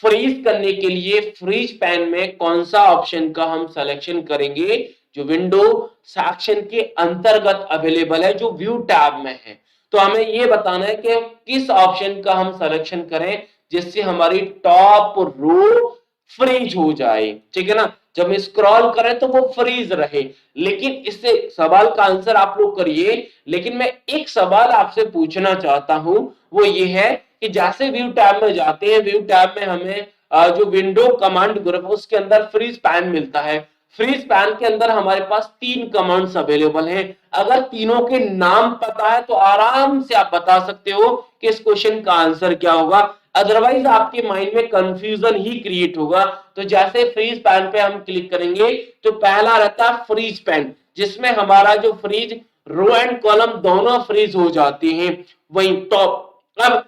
फ्रीज करने के लिए फ्रीज पैन में कौन सा ऑप्शन का हम सिलेक्शन करेंगे जो विंडो सेक्शन के अंतर्गत अवेलेबल है, जो व्यू टैब में है। तो हमें ये बताना है कि किस ऑप्शन का हम सिलेक्शन करें जिससे हमारी टॉप रो फ्रीज हो जाए, ठीक है ना। जब हम स्क्रॉल करें तो वो फ्रीज रहे। लेकिन इससे सवाल का आंसर आप लोग करिए, लेकिन मैं एक सवाल आपसे पूछना चाहता हूं, वो ये है कि जैसे व्यू टैब में जाते हैं, व्यू टैब में हमें जो विंडो कमांड ग्रुप उसके अंदर फ्रीज पैन मिलता है। फ्रीज पैन के अंदर हमारे पास तीन कमांड्स अवेलेबल हैं। अगर तीनों के नाम पता है तो आराम से आप बता सकते हो कि इस क्वेश्चन का आंसर क्या होगा, अदरवाइज आपके माइंड में कंफ्यूजन ही क्रिएट होगा। तो जैसे फ्रीज पैन पे हम क्लिक करेंगे तो पहला रहता है फ्रीज पैन, जिसमें हमारा जो फ्रीज रो एंड कॉलम दोनों फ्रीज हो जाते हैं। वही टॉप, अब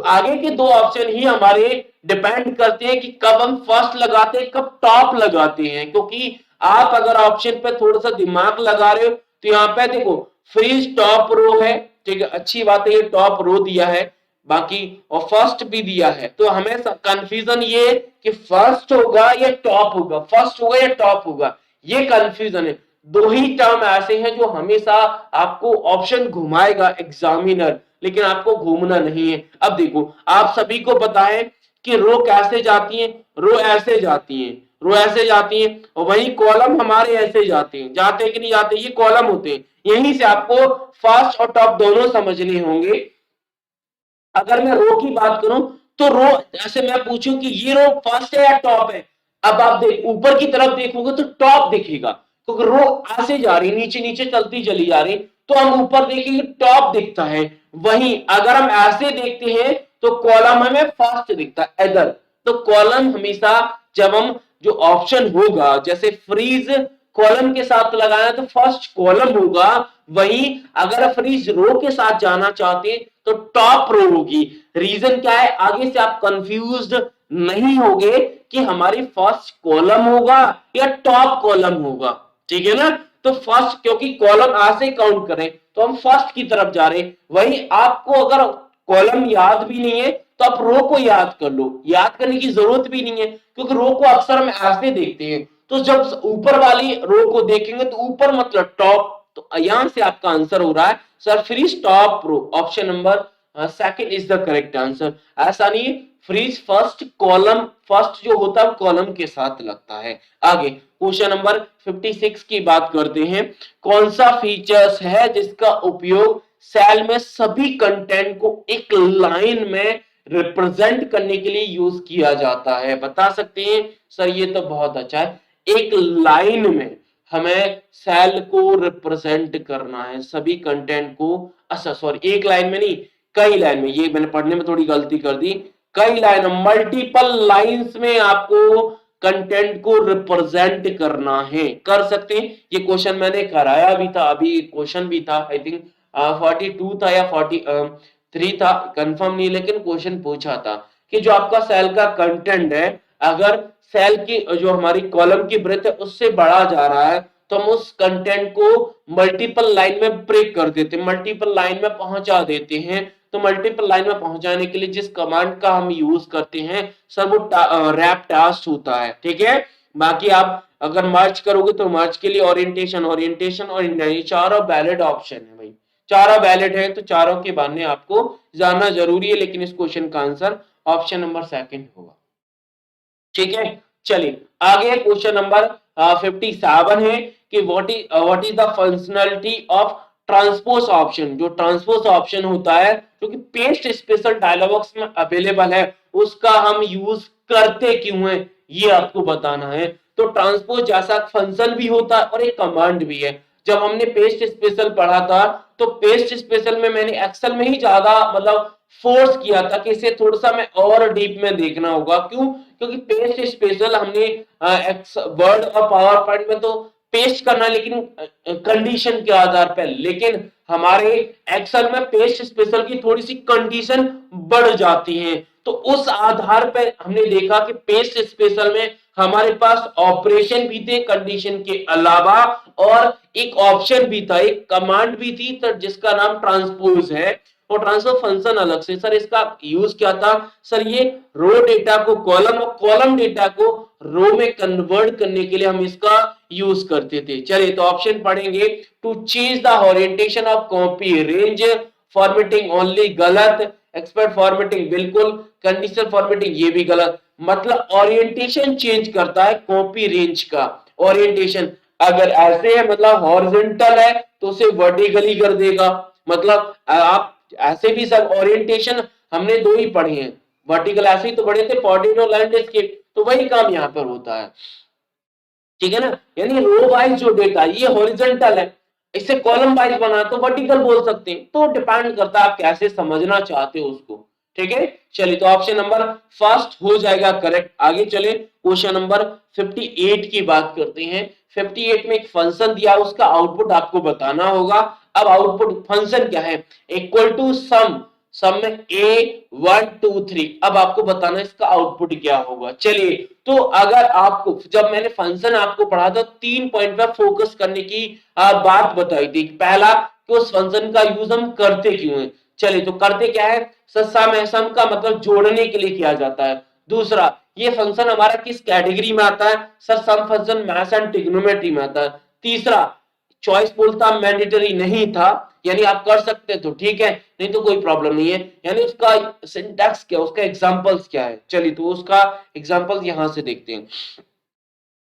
आगे के दो ऑप्शन ही हमारे डिपेंड करते हैं कि कब हम फर्स्ट लगाते हैं कब टॉप लगाते हैं। क्योंकि आप अगर ऑप्शन पे थोड़ा सा दिमाग लगा रहे हो तो यहाँ पे देखो फ्रीज टॉप रो है, ठीक है, अच्छी बात है, ये टॉप रो दिया है, बाकी और फर्स्ट भी दिया है। तो हमें कंफ्यूजन ये कि फर्स्ट होगा या टॉप होगा, फर्स्ट होगा या टॉप होगा, ये कंफ्यूजन है। दो ही टर्म ऐसे हैं जो हमेशा आपको ऑप्शन घुमाएगा एग्जामिनर, लेकिन आपको घूमना नहीं है। अब देखो, आप सभी को पता है कि रो कैसे जाती है, रो ऐसे जाती है, रो ऐसे जाती है, और वही कॉलम हमारे ऐसे जाते हैं, जाते कि नहीं जाते, ये कॉलम होते हैं। यहीं से आपको फर्स्ट और टॉप दोनों समझने होंगे। अगर मैं रो की बात करूं तो रो, जैसे मैं पूछूं कि ये रो फर्स्ट है या टॉप है, अब आप देख ऊपर की तरफ देखोगे तो टॉप दिखेगा, क्योंकि रो ऐसे जा रही, नीचे नीचे चलती चली जा रही, तो हम ऊपर देखेंगे टॉप दिखता है। वहीं अगर हम ऐसे देखते हैं तो कॉलम हमें फर्स्ट दिखता है इधर। तो कॉलम हमेशा, जब हम जो ऑप्शन होगा जैसे फ्रीज कॉलम के साथ लगाना तो फर्स्ट कॉलम होगा, वहीं अगर फ्रीज रो के साथ जाना चाहते हैं तो टॉप रो होगी। रीजन क्या है, आगे से आप कंफ्यूज्ड नहीं होगे कि हमारी फर्स्ट कॉलम होगा या टॉप कॉलम होगा, ठीक है ना। तो फर्स्ट, क्योंकि कॉलम ऐसे काउंट करें तो हम फर्स्ट की तरफ जा रहे हैं। वही आपको अगर कॉलम याद भी नहीं है तो आप रो को याद कर लो, याद करने की जरूरत भी नहीं है, क्योंकि रो को अक्सर हम ऐसे देखते हैं। तो जब ऊपर वाली रो को देखेंगे तो ऊपर मतलब टॉप, तो यहां से आपका आंसर हो रहा है sir freeze top row. Option number second is the correct answer. ऐसा नहीं, फ्रीज फर्स्ट कॉलम, फर्स्ट जो होता है कॉलम के साथ लगता है। आगे क्वेश्चन नंबर 56 की बात करते हैं। कौन सा फीचर्स है जिसका उपयोग सेल में सभी कंटेंट को एक लाइन में रिप्रेजेंट करने के लिए यूज किया जाता है, बता सकते हैं सर। ये तो बहुत अच्छा है, एक लाइन में हमें सेल को रिप्रेजेंट करना है, सभी कंटेंट को। अच्छा सॉरी, एक लाइन में नहीं, कई लाइन में, ये मैंने पढ़ने में थोड़ी गलती कर दी, कई लाइन, मल्टीपल लाइंस में आपको कंटेंट को रिप्रेजेंट करना है, कर सकते हैं। ये क्वेश्चन मैंने कराया भी था, अभी क्वेश्चन भी था, आई थिंक 42 था या 43 था, कंफर्म नहीं, लेकिन क्वेश्चन पूछा था कि जो आपका सेल का कंटेंट है, अगर सेल की जो हमारी कॉलम की ब्रेथ है उससे बढ़ा जा रहा है तो हम उस कंटेंट को मल्टीपल लाइन में ब्रेक कर देते हैं, मल्टीपल लाइन में पहुंचा देते हैं। तो मल्टीपल लाइन में पहुंचाने के लिए जिस कमांड का हम यूज करते हैं सर वो रैप टास्क होता है, ठीक है। बाकी आप अगर मर्ज करोगे तो मर्ज के लिए ओरिएंटेशन, ओरिएंटेशन और ये चारों वैलिड ऑप्शन है भाई, चारों वैलिड है, तो चारों के बारे में आपको जानना जरूरी है। लेकिन इस क्वेश्चन का आंसर ऑप्शन नंबर सेकंड होगा, ठीक है। चलिए आगे क्वेश्चन नंबर 57 है कि what is the functionality of transpose option. जो ट्रांसपोज ऑप्शन होता है जो कि पेस्ट स्पेशल डायलॉग बॉक्स में अवेलेबल है, उसका हम यूज करते क्यों है, ये आपको बताना है। तो ट्रांसपोज जैसा फंक्शन भी होता है और एक कमांड भी है। जब हमने पेस्ट स्पेशल पढ़ा था तो पेस्ट स्पेशल में मैंने एक्सेल में ही ज्यादा मतलब फोर्स किया था कि इसे थोड़ा सा मैं और डीप में देखना होगा। क्यों? क्योंकि पेस्ट स्पेशल हमने वर्ड और पावर पॉइंट में तो पेस्ट करना, लेकिन कंडीशन के आधार पर, लेकिन हमारे एक्सेल में पेस्ट स्पेशल की थोड़ी सी कंडीशन बढ़ जाती है। तो उस आधार पर हमने देखा कि पेस्ट स्पेशल में हमारे पास ऑपरेशन भी थे कंडीशन के अलावा, और एक ऑप्शन भी था, एक कमांड भी थी, तो जिसका नाम ट्रांसपोज है। और ट्रांसफर फंक्शन अलग से। सर इसका यूज क्या था? सर ये रो डेटा को कॉलम और कॉलम डेटा को रो में कन्वर्ट करने के लिए हम इसका यूज करते थे। चलिए तो ऑप्शन पढ़ेंगे। To change the orientation of copy, range formatting only, गलत। एक्सपर्ट फॉर्मेटिंग बिल्कुल, कंडीशनल फॉर्मेटिंग ये भी गलत। मतलब ओरिएंटेशन चेंज करता है कॉपी रेंज का ओरिएंटेशन। अगर ऐसे है मतलब हॉरिजॉन्टल है तो उसे वर्टिकली कर देगा। मतलब आप ऐसे भी सब ओरिएंटेशन हमने दो ही पढ़े हैं, वर्टिकल ऐसे ही तो पढ़े थे, पॉलिगॉन और लैंडस्केप, तो वही काम यहाँ पर होता है। ठीक है ना? यानी रो वाइज जो डेटा ये हॉरिजॉन्टल है, इसे कॉलम वाइज बना तो वर्टिकल बोल सकते हैं। तो डिपेंड करता है आप कैसे समझना चाहते हो उसको। ठीक है, चलिए तो ऑप्शन नंबर फर्स्ट हो जाएगा करेक्ट। आगे चले क्वेश्चन नंबर 58 की बात करते हैं। 58 में एक फंक्शन दिया, उसका आउटपुट आपको बताना होगा। अब आउटपुट फंक्शन क्या है? इक्वल टू सम, सम में A1 2 3। अब आपको बताना इसका आउटपुट क्या होगा। चलिए तो अगर आपको, जब मैंने फंक्शन आपको पढ़ा था 3 पॉइंट पर फोकस करने की बात बताई थी। पहला कि उस फंक्शन का यूज हम करते क्यों है। चलिए तो करते क्या है? सम का मतलब जोड़ने के लिए किया जाता है। दूसरा, ये फंक्शन हमारा किस कैटेगरी में आता है? Sir sum function maths and trigonometry में आता है। तीसरा, चॉइस बोलता मैंडेटरी नहीं था, यानी आप कर सकते तो ठीक है, नहीं तो कोई प्रॉब्लम नहीं है। यानी उसका सिंटैक्स क्या, उसका एग्जांपल्स क्या है। चलिए तो उसका एग्जांपल यहां से देखते हैं।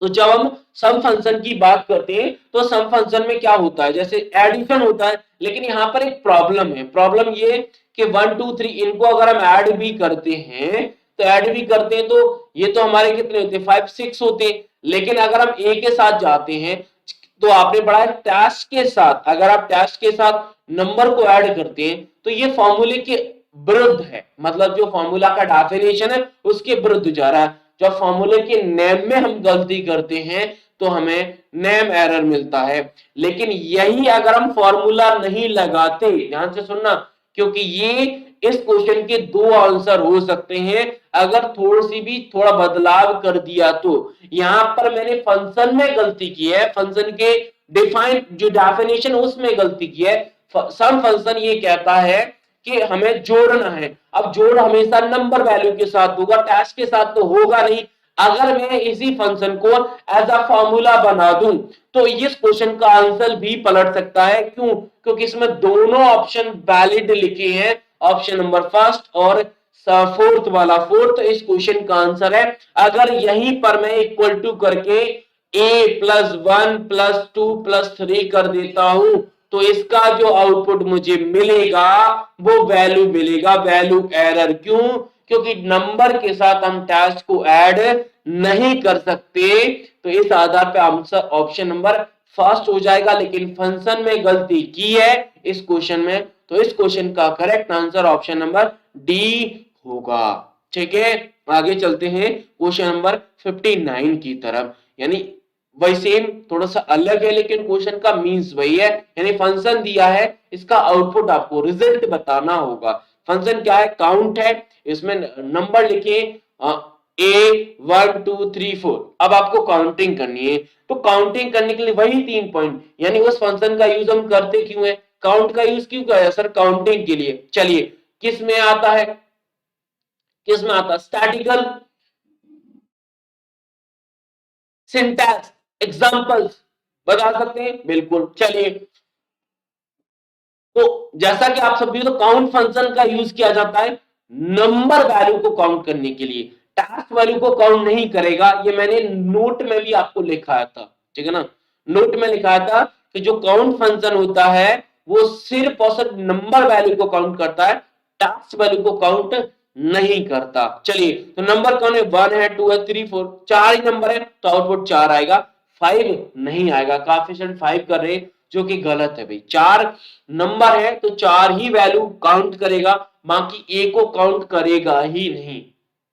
तो जब हम सम फंक्शन की बात करते हैं तो सम फंक्शन में क्या होता है? जैसे एडिशन होता है, लेकिन यहाँ पर एक प्रॉब्लम है। प्रॉब्लम ये कि 1 2 3 इनको अगर हम ऐड भी करते हैं, तो ऐड भी करते हैं तो ये तो हमारे कितने होते हैं? 5 6 होते हैं। लेकिन अगर हम ए के साथ जाते हैं तो आपने पढ़ा है टैश के साथ, अगर आप टैश के साथ नंबर को ऐड करते हैं तो ये फॉर्मूले के विरुद्ध है। मतलब जो फॉर्मूला का डेफिनेशन है उसके विरुद्ध जा रहा है। जब फॉर्मूले के नेम में हम गलती करते हैं तो हमें नेम एरर मिलता है। लेकिन यही अगर हम फॉर्मूला नहीं लगाते, ध्यान से सुनना, क्योंकि ये इस क्वेश्चन के दो आंसर हो सकते हैं अगर थोड़ा बदलाव कर दिया तो। यहां पर मैंने फंक्शन में गलती की है, फंक्शन के डिफाइन जो डेफिनेशन उसमें गलती की है। सम फंक्शन ये कहता है कि हमें जोड़ना है। अब जोड़ हमेशा नंबर वैल्यू के साथ होगा, टैश के साथ तो होगा नहीं। अगर मैं इसी फंक्शन को एज अ फॉर्मूला बना दूं तो इस क्वेश्चन का आंसर भी पलट सकता है। क्यों? क्योंकि इसमें दोनों ऑप्शन वैलिड लिखे हैं, ऑप्शन नंबर फर्स्ट और फोर्थ वाला। फोर्थ इस क्वेश्चन का आंसर है। अगर यहीं पर मैं इक्वल टू करके A+1+2+3 कर देता हूं तो इसका जो आउटपुट मुझे मिलेगा वो वैल्यू मिलेगा, वैल्यू एरर। क्यों? क्योंकि नंबर के साथ हम टैश को ऐड नहीं कर सकते। तो इस आधार पे आंसर ऑप्शन नंबर फर्स्ट हो जाएगा। लेकिन फंक्शन में गलती की है इस क्वेश्चन में, तो इस क्वेश्चन का correct answer option number D होगा। ठीक है, आगे चलते हैं क्वेश्चन नंबर 59 की तरफ। यानी वही सेम, थोड़ा सा अलग है लेकिन क्वेश्चन का मीन्स वही है। यानी फंक्शन दिया है, इसका आउटपुट आपको रिजल्ट बताना होगा। फंक्शन क्या है? काउंट है, इसमें नंबर लिखिए A1 2 3 4। अब आपको काउंटिंग करनी है, तो काउंटिंग करने के लिए वही 3 पॉइंट, यानी उस फंक्शन का यूज हम करते क्यों है, काउंट का यूज क्यों किया सर? काउंटिंग के लिए। चलिए किस में आता है, किस में आता है? स्टैटिकल, सिंटैक्स, एग्जांपल्स बता सकते हैं? बिल्कुल। चलिए तो जैसा कि आप सब भी, तो काउंट फंक्शन का यूज किया जाता है नंबर वैल्यू को काउंट करने के लिए। टास्क वैल्यू को काउंट नहीं करेगा। ये मैंने नोट में भी आपको लिखाया था, ठीक है ना, नोट में लिखा था कि जो काउंट फंक्शन होता है वो सिर्फ और सिर्फ नंबर वैल्यू को काउंट करता है, टास्क वैल्यू को काउंट नहीं करता। चलिए, तो नंबर कौन है, 1 है, 2 है, 3 4, चार ही नंबर है तो आउटपुट 4 आएगा, 5 नहीं आएगा। काफिशिएंट 5 कर रहे, जो कि गलत है भाई। चार नंबर है तो चार ही वैल्यू काउंट करेगा, बाकी ए को काउंट करेगा ही नहीं,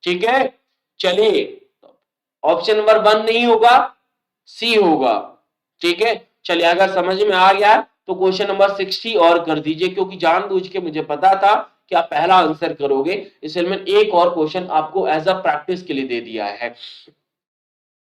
ठीक है। चलिए, ऑप्शन नंबर 1 नहीं होगा, सी होगा, ठीक है। चलिए, अगर समझ में आ गया तो क्वेश्चन नंबर 60 और कर दीजिए, क्योंकि जानबूझ के मुझे पता था कि आप पहला आंसर करोगे, इसलिए मैंने एक और क्वेश्चन आपको एज अ प्रैक्टिस के लिए दे दिया है।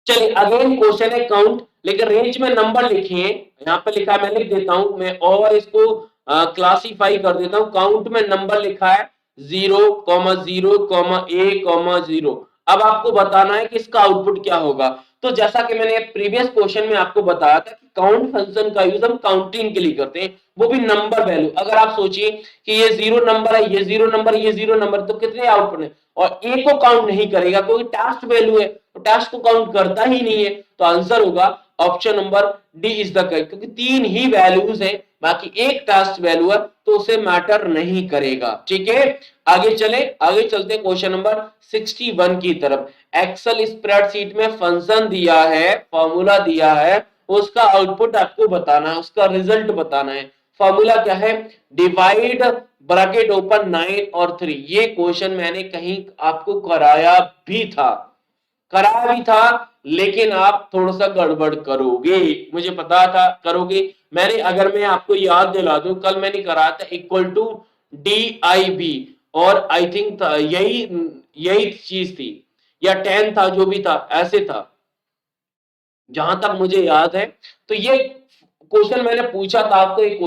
चलिए, अगेन क्वेश्चन है काउंट, लेकिन रेंज में नंबर लिखिए। यहाँ पे लिखा है, मैं लिख देता हूं, मैं और इसको क्लासीफाई कर देता हूं। काउंट में नंबर लिखा है 0,0,A,0। अब आपको बताना है कि इसका आउटपुट क्या होगा। तो जैसा कि मैंने प्रीवियस क्वेश्चन में आपको बताया था कि काउंट फंक्शन का यूज हम काउंटिंग के लिए करते हैं, वो भी नंबर वैल्यू। अगर आप सोचिए कि ये 0 नंबर है, ये 0 नंबर, ये 0 नंबर, तो कितने आउटपुट है, और ए को काउंट नहीं करेगा क्योंकि टास्क वैल्यू है, तो टास्क को काउंट करता ही नहीं है। तो आंसर होगा option number D is the correct, क्योंकि तीन ही वैल्यूज है, बाकी एक टास्क वैल्यू है, तो उसे मैटर नहीं करेगा, ठीक है। आगे चले, आगे चलते हैं क्वेश्चन नंबर 61 की तरफ। एक्सेल स्प्रेडशीट में फंक्शन दिया है, फॉर्मूला दिया है, उसका आउटपुट आपको बताना है, उसका रिजल्ट बताना है। फॉर्मूला क्या है, डिवाइड ब्रैकेट ओपन 9 और 3। ये क्वेश्चन मैंने कहीं आपको कराया भी था, लेकिन आप थोड़ा सा गड़बड़ करोगे, मुझे पता था करोगे। अगर मैं आपको याद दिला दूं, कल मैंने कराया था इक्वल टू DIB, और आई थिंक यही यही चीज थी, या 10 था, जो भी था, ऐसे था जहां तक मुझे याद है। तो ये क्वेश्चन मैंने पूछा था आपको, एक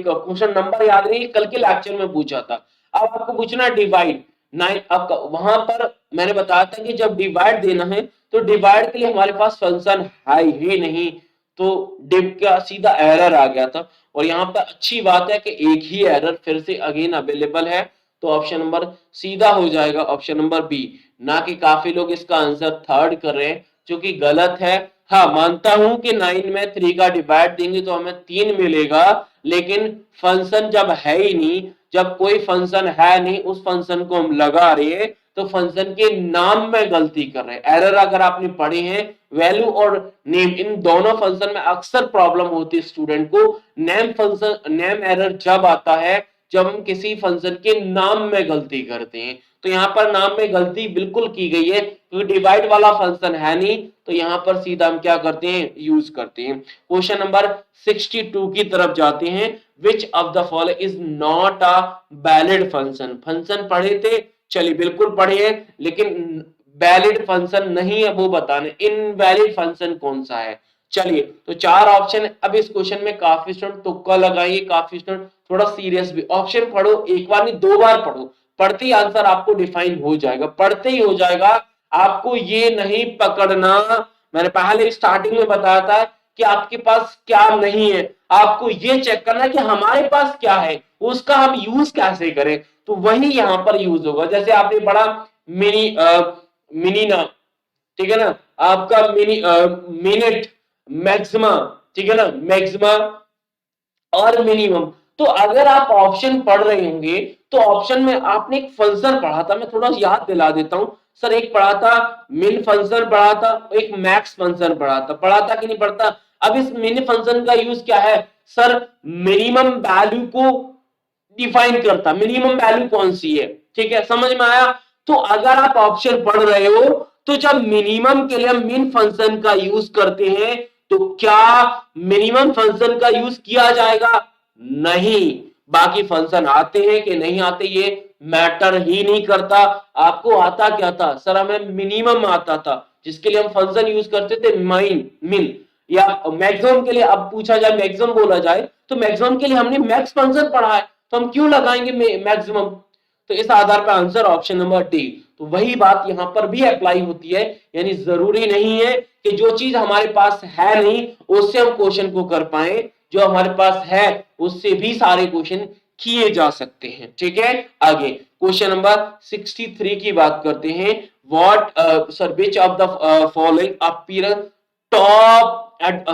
क्वेश्चन नंबर याद नहीं, कल के लेक्चर में पूछा था। अब आपको पूछना डिवाइड 9। अब वहां पर मैंने बताया था कि जब डिवाइड देना है तो डिवाइड के लिए हमारे पास फंक्शन है ही नहीं, तो डिव का सीधा एरर आ गया था। और यहाँ पर अच्छी बात है कि एक ही एरर फिर से अगेन अवेलेबल है, तो ऑप्शन नंबर सीधा हो जाएगा ऑप्शन नंबर बी। ना कि काफी लोग इसका आंसर थर्ड कर रहे हैं, जो कि गलत है। हाँ, मानता हूं कि 9 में 3 का डिवाइड देंगे तो हमें 3 मिलेगा, लेकिन फंक्शन जब है ही नहीं, जब कोई फंक्शन है नहीं, उस फंक्शन को हम लगा रहे हैं, तो फंक्शन के नाम में गलती कर रहे हैं। एरर अगर आपने पढ़े हैं, वैल्यू और नेम, इन दोनों फंक्शन में अक्सर प्रॉब्लम होती है स्टूडेंट को। नेम एरर जब आता है जब हम किसी फंक्शन के नाम में गलती करते हैं। तो यहाँ पर नाम में गलती बिल्कुल की गई है, क्योंकि डिवाइड वाला फंक्शन है नहीं, तो यहाँ पर सीधा हम क्या करते हैं, यूज करते हैं। क्वेश्चन नंबर 62 की तरफ जाते हैं। Which of the following is not a valid function. Function पढ़े थे, चलिए बिल्कुल पढ़े हैं, लेकिन वैलिड फंक्शन नहीं है वो बताने, इनवैलिड फंक्शन कौन सा है। चलिए, तो चार ऑप्शन है। अब इस क्वेश्चन में काफी स्टूडेंट तुक्का लगाइए, काफी स्टूडेंट थोड़ा सीरियस भी। ऑप्शन पढ़ो, एक बार नहीं 2 बार पढ़ो, पढ़ते ही आंसर आपको डिफाइन हो जाएगा, पढ़ते ही हो जाएगा। आपको ये नहीं पकड़ना, मैंने पहले स्टार्टिंग में बताया था कि आपके पास क्या नहीं है, आपको ये चेक करना है कि हमारे पास क्या है, उसका हम यूज कैसे करें, तो वही यहां पर यूज होगा। जैसे आपने पढ़ा मिनी ना, ठीक है ना, आपका मिनट, मैक्सिमा, ठीक है ना, मैक्सिमा और मिनिमम। तो अगर आप ऑप्शन पढ़ रहे होंगे तो ऑप्शन में आपने एक फंक्शन पढ़ा था, मैं थोड़ा याद दिला देता हूं सर। एक पढ़ा था मिन फंक्शन, पढ़ा था एक मैक्स फंक्शन, पढ़ा था कि नहीं पढ़ता। अब इस मिन फंक्शन का यूज क्या है सर, मिनिमम वैल्यू को डिफाइन करता, मिनिमम वैल्यू कौन सी है, ठीक है, समझ में आया। तो अगर आप ऑप्शन पढ़ रहे हो, तो जब मिनिमम के लिए हम मिन फंक्शन का यूज करते हैं, तो क्या मिनिमम फंक्शन का यूज किया जाएगा, नहीं। बाकी फंक्शन आते हैं कि नहीं आते ये मैटर ही नहीं करता। आपको आता क्या था सर, हमें मिनिमम आता था, जिसके लिए हम फंक्शन यूज करते थे मिन, या मैक्सिमम के लिए अब पूछा जाए, मैक्सिमम बोला जाए, तो मैक्सिमम के लिए हमने मैक्स फंक्शन पढ़ा है, तो हम क्यों लगाएंगे मैक्सिमम। तो इस आधार पर आंसर ऑप्शन नंबर डी। तो वही बात यहां पर भी अप्लाई होती है, यानी जरूरी नहीं है कि जो चीज हमारे पास है नहीं उससे हम क्वेश्चन को कर पाए, जो हमारे पास है उससे भी सारे क्वेश्चन किए जा सकते हैं, ठीक है। आगे क्वेश्चन नंबर 63 की बात करते हैं। which of the following appear top at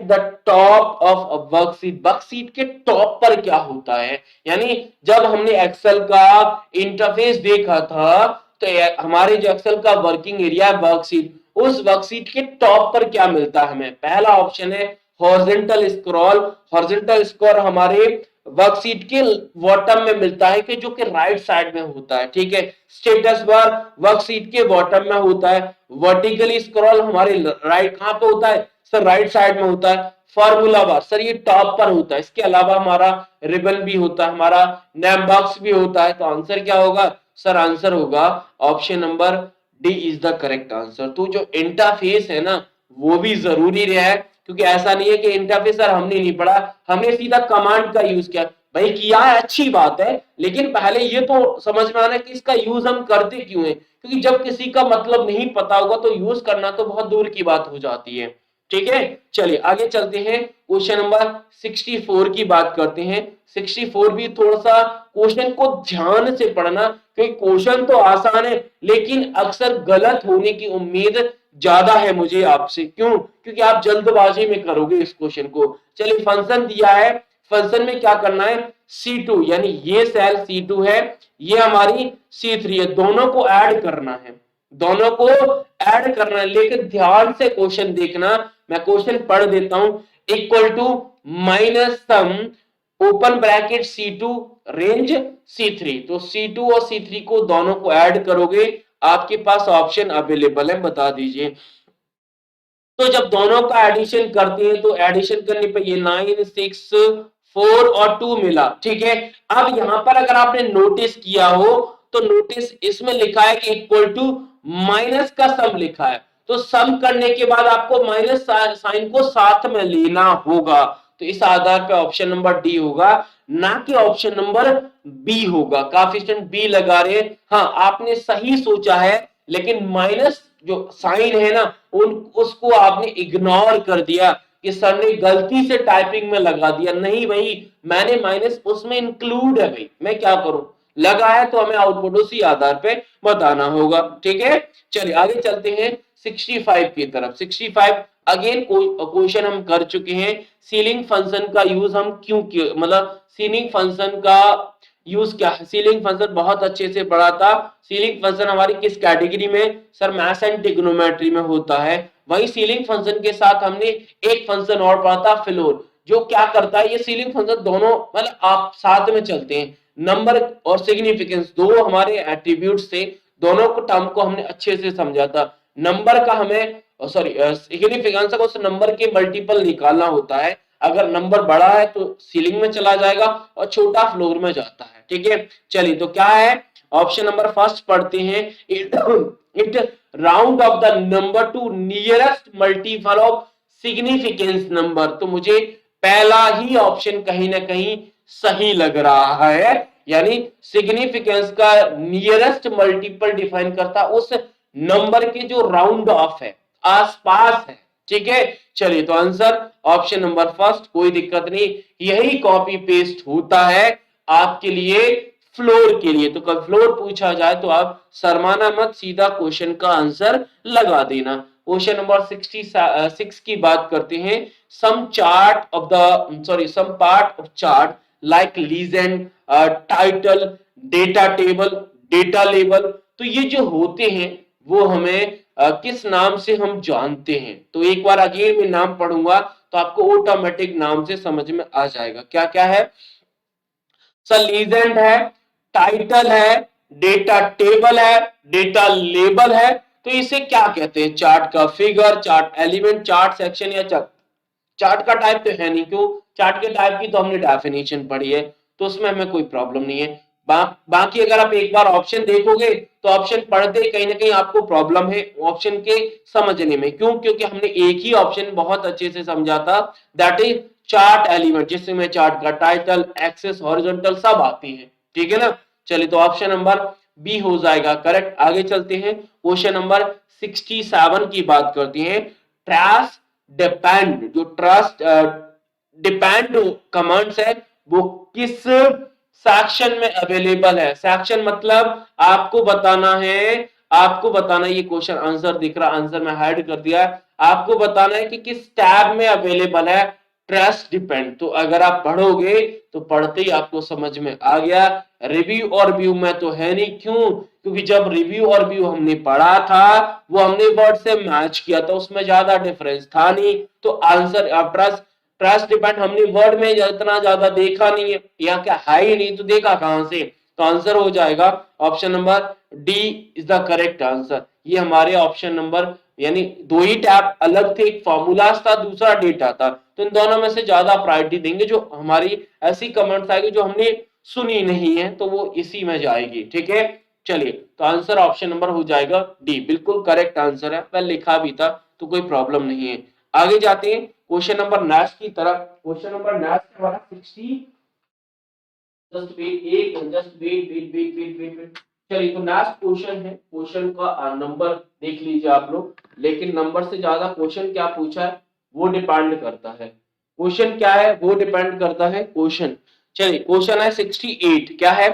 the top of a worksheet. Worksheet के टॉप पर क्या होता है, यानी जब हमने एक्सेल का इंटरफेस देखा था तो हमारे जो एक्सेल का वर्किंग एरिया वर्कशीट, उस वर्कशीट के टॉप पर क्या मिलता है हमें। पहला ऑप्शन है हॉरिजॉन्टल स्क्रॉल। हॉरिजॉन्टल स्क्रॉल हमारे वर्कशीट के बॉटम में मिलता है कि जो कि राइट साइड में होता है, ठीक है। स्टेटस बार वर्कशीट के बॉटम में होता है। वर्टिकली स्क्रॉल हमारे राइट कहां पे होता है सर, राइट साइड में होता है। फॉर्मूला बार सर ये टॉप पर होता है। इसके अलावा हमारा रिबन भी होता है, हमारा नेम बॉक्स भी होता है। तो आंसर क्या होगा सर, आंसर होगा option number D is the correct answer. तो जो इंटरफेस है ना वो भी जरूरी है, क्योंकि ऐसा नहीं है कि इंटरफेस सर हमने नहीं पढ़ा, हमने सीधा कमांड का यूज किया। भाई किया है अच्छी बात है, लेकिन पहले ये तो समझ में आना कि इसका यूज हम करते क्यों है, क्योंकि जब किसी का मतलब नहीं पता होगा तो यूज करना तो बहुत दूर की बात हो जाती है। ठीक है, चलिए आगे चलते हैं। क्वेश्चन नंबर 64 की बात करते हैं। 64 भी थोड़ा सा क्वेश्चन को ध्यान से पढ़ना, क्योंकि क्वेश्चन तो आसान है लेकिन अक्सर गलत होने की उम्मीद ज्यादा है मुझे आपसे। क्यों, क्योंकि आप जल्दबाजी में करोगे इस क्वेश्चन को। चलिए फंक्शन दिया है, फंक्शन में क्या करना है, C2 यानी ये सेल C2 है, ये हमारी C3 है, दोनों को ऐड करना है, दोनों को ऐड करना है। लेकिन ध्यान से क्वेश्चन देखना, मैं क्वेश्चन पढ़ देता हूं। Equal to minus sum open bracket C2 range C3। तो C2 और C3 को दोनों को ऐड करोगे, आपके पास ऑप्शन अवेलेबल है, बता दीजिए। तो जब दोनों का एडिशन करते हैं तो एडिशन करने पे ये 9 6 4 और 2 मिला, ठीक है। अब यहां पर अगर आपने नोटिस किया हो तो नोटिस इसमें लिखा है कि इक्वल टू माइनस का सम लिखा है। तो सम करने के बाद आपको माइनस साइन को साथ में लेना होगा। तो इस आधार पे ऑप्शन नंबर डी होगा, ना कि ऑप्शन नंबर बी होगा। काफी स्टूडेंट बी लगा रहे हैं। हाँ आपने सही सोचा है, लेकिन माइनस जो साइन है ना उसको आपने इग्नोर कर दिया कि सर ने गलती से टाइपिंग में लगा दिया। नहीं भाई, मैंने माइनस उसमें इंक्लूड है भाई, मैं क्या करूं, लगा है तो हमें आउटपुट उसी आधार पे बताना होगा। ठीक है, चलिए आगे चलते हैं 65 की तरफ। 65 अगेन क्वेश्चन हम कर चुके हैं। सीलिंग फंक्शन का यूज हम क्यों मतलब सीलिंग फंक्शन का यूज क्या है। सीलिंग फंक्शन बहुत अच्छे से पढ़ा था। सीलिंग फंक्शन हमारी किस कैटेगरी में सर, मैथ्स एंड ट्रिग्नोमेट्री में होता है। वही सीलिंग फंक्शन के साथ हमने एक फंक्शन और पढ़ा था फ्लोर, जो क्या करता है, ये सीलिंग फंक्शन दोनों मतलब आप साथ में चलते हैं। नंबर और सिग्निफिकेंस दो हमारे एट्रीब्यूट्स थे, दोनों को टर्म को हमने अच्छे से समझा था। नंबर का हमें सॉरी सिग्निफिकेंस का उस नंबर के मल्टीपल निकालना होता है। अगर नंबर बड़ा है तो सीलिंग में चला जाएगा और छोटा फ्लोर में जाता है। ठीक है, चलिए तो क्या है, ऑप्शन नंबर फर्स्ट पढ़ते हैं। It round of the number two nearest multiple of significance number. तो मुझे पहला ही ऑप्शन कहीं ना कहीं सही लग रहा है, यानी सिग्निफिकेंस का नियरेस्ट मल्टीपल डिफाइन करता उस नंबर के जो राउंड ऑफ है, आसपास है। ठीक है, चलिए तो आंसर ऑप्शन नंबर फर्स्ट, कोई दिक्कत नहीं, यही कॉपी पेस्ट होता है आपके लिए फ्लोर के लिए। तो कल फ्लोर पूछा जाए तो आप शर्माना मत, सीधा क्वेश्चन का आंसर लगा देना। क्वेश्चन नंबर 66 की बात करते हैं। Some part of chart like legend, title, data table, data label, तो ये जो होते हैं वो हमें किस नाम से हम जानते हैं। तो एक बार अगेन मैं नाम पढ़ूंगा तो आपको ऑटोमेटिक नाम से समझ में आ जाएगा क्या क्या है। सर लीजेंड है, टाइटल है, डेटा टेबल है, डेटा लेबल है। तो इसे क्या कहते हैं, चार्ट का figure, chart element, chart section या चार्ट। चार्ट का टाइप तो है नहीं, क्यों, चार्ट के टाइप की तो हमने डेफिनेशन पढ़ी है, तो उसमें हमें कोई प्रॉब्लम नहीं है। बाकी अगर आप एक बार ऑप्शन देखोगे तो ऑप्शन पढ़ते कहीं ना कहीं आपको प्रॉब्लम है ऑप्शन के समझने में। क्यों, क्योंकि हमने एक ही ऑप्शन बहुत अच्छे से समझा था, दैट इज चार्ट एलिमेंट, जिसमें चार्ट का टाइटल, एक्सेस, हॉरिजॉन्टल सब आती है। ठीक है ना, चलिए तो ऑप्शन नंबर बी हो जाएगा करेक्ट। आगे चलते हैं, क्वेश्चन नंबर 67 की बात करते हैं। ट्रस्ट डिपेंड, जो ट्रस्ट डिपेंड कमांड्स है वो किस सेक्शन में अवेलेबल है। सेक्शन मतलब आपको बताना है आपको बताना है, ये क्वेश्चन आंसर दिख रहा, आंसर में हाइड कर दिया है, आपको बताना है कि किस टैब में अवेलेबल है ट्रस्ट डिपेंड। तो अगर आप पढ़ोगे तो पढ़ते ही आपको समझ में आ गया, रिव्यू और व्यू में तो है नहीं। क्यों? क्योंकि जब रिव्यू और व्यू हमने पढ़ा था वो हमने वर्ड से मैच किया था, उसमें ज्यादा डिफरेंस था नहीं। तो आंसर ट्रस्ट ट्रस्ट डिपेंड हमने वर्ड में इतना ज्यादा देखा नहीं है, यहाँ क्या है ही नहीं, तो देखा कहां से? तो आंसर हो जाएगा option number D is the correct answer. ये हमारे ऑप्शन नंबर, यानी दो ही टैब अलग थे, एक फॉर्मूलाज था, दूसरा डेटा था, तो इन दोनों में से ज्यादा प्रायोरिटी देंगे जो हमारी ऐसी कमेंट्स आएगी जो हमने सुनी नहीं है, तो वो इसी में जाएगी। ठीक है, चलिए, तो आंसर ऑप्शन नंबर हो जाएगा डी, बिल्कुल करेक्ट आंसर है, मैं लिखा भी था तो कोई प्रॉब्लम नहीं है। आगे जाते हैं क्वेश्चन नंबर नेक्स्ट की तरफ। क्वेश्चन नंबर नेक्स्ट हमारा 60, जस्ट वेट, एक just wait wait wait wait wait wait. चलिए, तो नेक्स्ट क्वेश्चन है, क्वेश्चन का नंबर देख लीजिए आप लोग, लेकिन नंबर से ज्यादा क्वेश्चन क्या पूछा है वो डिपेंड करता है। क्वेश्चन क्या है वो डिपेंड करता है क्वेश्चन। चलिए, क्वेश्चन है 68, क्या है?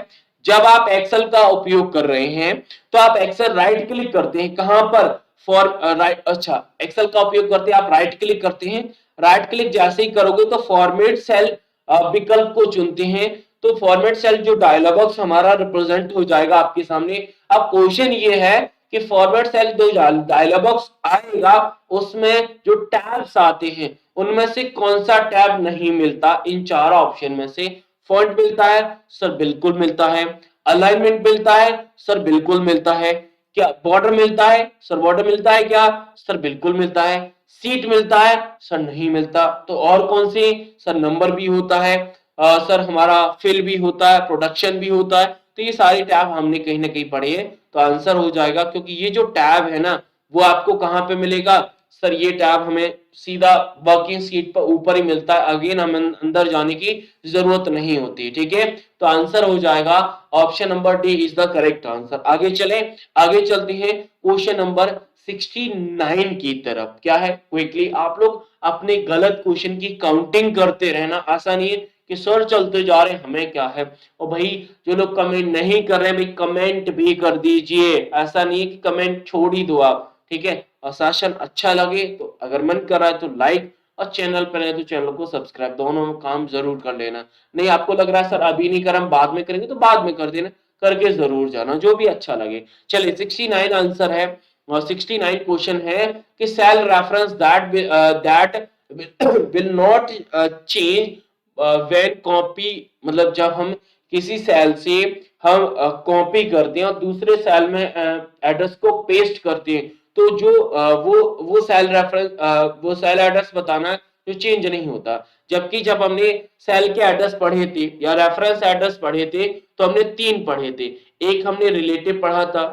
जब आप एक्सेल का उपयोग कर रहे हैं तो आप एक्सेल राइट क्लिक करते हैं, कहां पर? फॉर राइट, अच्छा, एक्सेल का उपयोग करते हैं, आप राइट क्लिक करते हैं, राइट क्लिक जैसे ही करोगे तो फॉर्मेट सेल विकल्प को चुनते हैं, तो फॉर्मेट सेल जो डायलॉग बॉक्स हमारा रिप्रेजेंट हो जाएगा आपके सामने। अब क्वेश्चन ये है कि फॉर्मेट सेल जो डायलॉग बॉक्स आएगा उसमें जो टैब्स आते हैं उनमें से कौन सा टैब नहीं मिलता इन चार ऑप्शन में से? फॉन्ट मिलता है सर, बिल्कुल मिलता है। अलाइनमेंट मिलता है सर, बिल्कुल मिलता है। क्या बॉर्डर मिलता है सर? बॉर्डर मिलता है क्या सर? बिल्कुल मिलता है। सीट मिलता है सर? नहीं मिलता। तो और कौन सी? सर नंबर भी होता है, सर हमारा फिल भी होता है, प्रोडक्शन भी होता है। तो ये सारी टैब हमने कहीं ना कहीं पढ़ी है, तो आंसर हो जाएगा, क्योंकि ये जो टैब है ना वो आपको कहां पे मिलेगा? सर ये टैब हमें सीधा वर्किंग सीट पर ऊपर ही मिलता है, अगेन हमें अंदर जाने की जरूरत नहीं होती। ठीक है, तो आंसर हो जाएगा option number D is the correct answer. आगे चले, आगे चलते हैं क्वेश्चन नंबर 69 की तरफ। क्या है? क्विकली आप लोग अपने गलत क्वेश्चन की काउंटिंग करते रहना, ऐसा नहीं है कि सर चलते जा रहे हैं हमें क्या है। और भाई जो लोग कमेंट नहीं कर रहे हैं भाई कमेंट भी कर दीजिए, ऐसा नहीं है कि कमेंट छोड़ ही दो आप। ठीक है, और सेशन अच्छा लगे तो अगर मन कर रहा है तो लाइक, और चैनल पर है तो चैनल को सब्सक्राइब, दोनों काम जरूर कर लेना। नहीं आपको लग रहा है सर अभी नहीं कर, हम बाद में करेंगे, तो बाद में कर देना, करके जरूर जाना, जो भी अच्छा लगे। चलिए 69 आंसर है, और 69 क्वेश्चन है कि cell reference that will not change when copy, मतलब जब हम किसी सेल से हम कॉपी करते हैं और दूसरे सेल में एड्रेस को पेस्ट करते हैं, तो जो वो सेल रेफरेंस, वो सेल एड्रेस बताना जो चेंज नहीं होता। जबकि जब हमने सेल के एड्रेस पढ़े थे या रेफरेंस एड्रेस पढ़े थे तो हमने तीन पढ़े थे, एक हमने रिलेटिव पढ़ा था,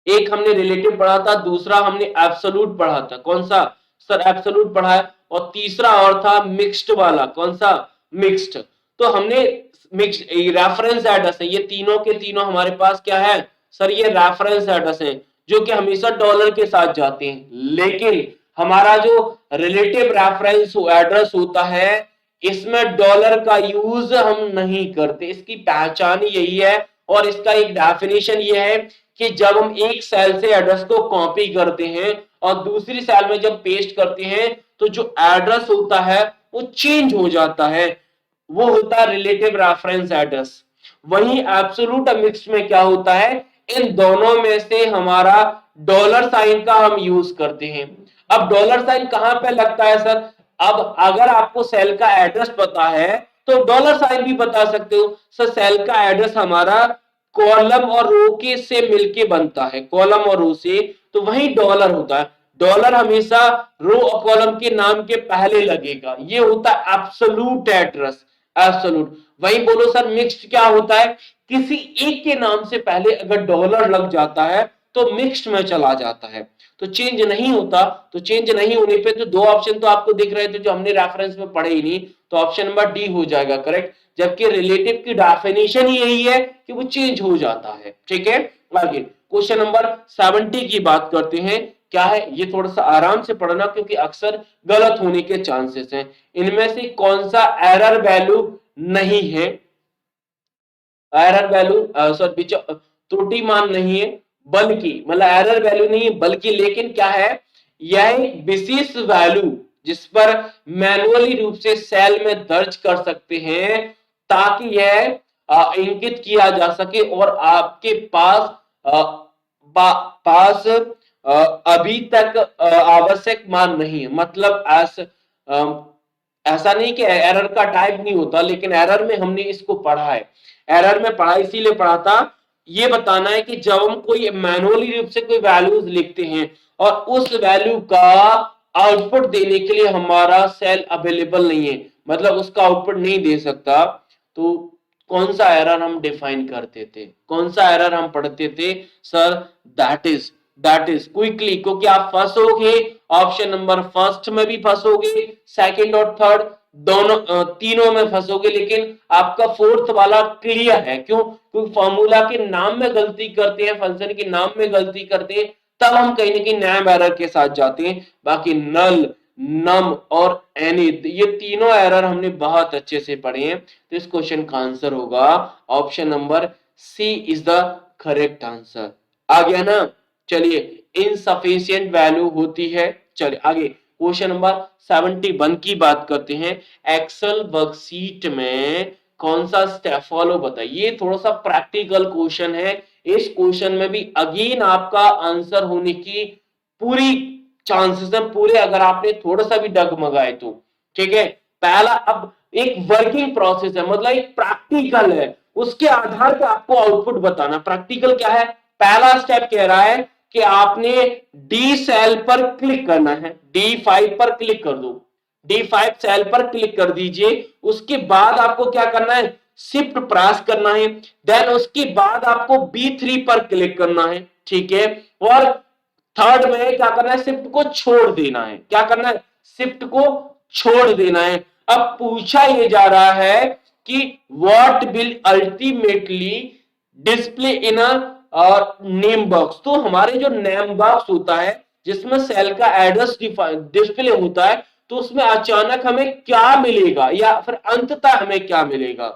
एक हमने रिलेटिव पढ़ा था, दूसरा हमने एब्सोल्यूट पढ़ा था। कौन सा? सर एब्सोल्यूट पढ़ा है। और तीसरा और था मिक्स्ड वाला। कौन सा? मिक्स्ड। तो हमने मिक्स्ड रेफरेंस एड्रेस है, ये तीनों के तीनों हमारे पास क्या है सर? ये रेफरेंस एड्रेस है जो कि हमेशा डॉलर के साथ जाते हैं, लेकिन हमारा जो रिलेटिव रेफरेंस एड्रेस होता है इसमें डॉलर का यूज हम नहीं करते, इसकी पहचान यही है। और इसका एक डेफिनेशन ये है कि जब हम एक सेल से एड्रेस को कॉपी करते हैं और दूसरी सेल में जब पेस्ट करते हैं तो जो एड्रेस होता है वो चेंज हो जाता है, वो होता है रिलेटिव रेफरेंस एड्रेस। वहीं एब्सोल्यूट मिक्स में क्या होता है, इन दोनों में से हमारा डॉलर साइन का हम यूज करते हैं। अब डॉलर साइन कहां पे लगता है सर? अब अगर आपको सेल का एड्रेस पता है तो डॉलर साइन भी बता सकते हो। सर सेल का एड्रेस हमारा कॉलम और रो के से मिलके बनता है, कॉलम और रो से, तो वही डॉलर होता है। डॉलर हमेशा रो और कॉलम के नाम के पहले लगेगा, ये होता है एब्सोल्यूट एड्रेस, एब्सोल्यूट। वही बोलो सर मिक्स्ड क्या होता है? किसी एक के नाम से पहले अगर डॉलर लग जाता है तो मिक्स्ड में चला जाता है, तो चेंज नहीं होता। तो चेंज नहीं होने पे तो दो ऑप्शन तो आपको दिख रहे थे जो हमने रेफरेंस में पढ़े ही नहीं, तो ऑप्शन नंबर डी हो जाएगा करेक्ट। जबकि रिलेटिव की डेफिनेशन यही है कि वो चेंज हो जाता है। ठीक है, आगे क्वेश्चन नंबर 70 की बात करते हैं। क्या है? ये थोड़ा सा आराम से पढ़ना क्योंकि अक्सर गलत होने के चांसेस हैं। इनमें से कौन सा एरर वैल्यू नहीं है? एरर वैल्यू सॉरी त्रुटि मान नहीं है, बल्कि मतलब एरर वैल्यू नहीं बल्कि, लेकिन क्या है, यह एक विशेष वैल्यू जिस पर मैन्युअली रूप से सेल में दर्ज कर सकते हैं, ताकि यह इंगित किया जा सके और आपके पास अ, पास अभी तक आवश्यक मान नहीं है। मतलब ऐसा नहीं कि एरर का टाइप नहीं होता, लेकिन एरर में हमने इसको पढ़ा है, एरर में पढ़ा इसीलिए पढ़ा था, ये बताना है कि जब हम कोई मैनुअली रूप से कोई वैल्यूज लिखते हैं और उस वैल्यू का आउटपुट देने के लिए हमारा सेल अवेलेबल नहीं है, मतलब उसका आउटपुट नहीं दे सकता, तो कौन सा एरर हम डिफाइन करते थे, कौन सा एरर हम पढ़ते थे सर? दैट इज क्विकली, क्योंकि आप फंसोगे ऑप्शन नंबर फर्स्ट में भी फंसोगे, सेकंड और थर्ड दोनों तीनों में फंसोगे, लेकिन आपका फोर्थ वाला क्लियर है। क्यों? क्योंकि फॉर्मूला के नाम में गलती करते हैं, फंक्शन के नाम में गलती करते हैं, तब हम कहीं ना कहीं नैम एरर के साथ जाते हैं। बाकी नल, नम और एनी, ये तीनों एरर हमने बहुत अच्छे से पढ़े हैं, तो इस क्वेश्चन का आंसर होगा option number C is the correct answer. आ गया ना? चलिए, इनसफिशियंट वैल्यू होती है। चलिए आगे क्वेश्चन नंबर 71 की बात करते हैं। एक्सेल वर्कशीट में कौन सा स्टेप फॉलो बताइए। ये थोड़ा सा प्रैक्टिकल क्वेश्चन है, इस क्वेश्चन में भी अगेन आपका आंसर होने की पूरी चांसेस है पूरे, अगर आपने थोड़ा सा भी डगमगाए तो। ठीक है, पहला अब एक वर्किंग प्रोसेस है, मतलब एक प्रैक्टिकल है, उसके आधार पर आपको आउटपुट बताना। प्रैक्टिकल क्या है? पहला स्टेप कह रहा है कि आपने डी सेल पर क्लिक करना है, D5 पर क्लिक कर दो, D5 सेल पर क्लिक कर दीजिए। उसके बाद आपको क्या करना है? शिफ्ट प्रेस करना है। देन उसके बाद आपको B3 पर क्लिक करना है। ठीक है, और थर्ड में क्या करना है? शिफ्ट को छोड़ देना है। क्या करना है? शिफ्ट को छोड़ देना है। अब पूछा यह जा रहा है कि what will ultimately display in a name box. तो हमारे जो नेम बॉक्स होता है जिसमें सेल का एड्रेस डिस्प्ले होता है, तो उसमें अचानक हमें क्या मिलेगा या फिर अंततः हमें क्या मिलेगा?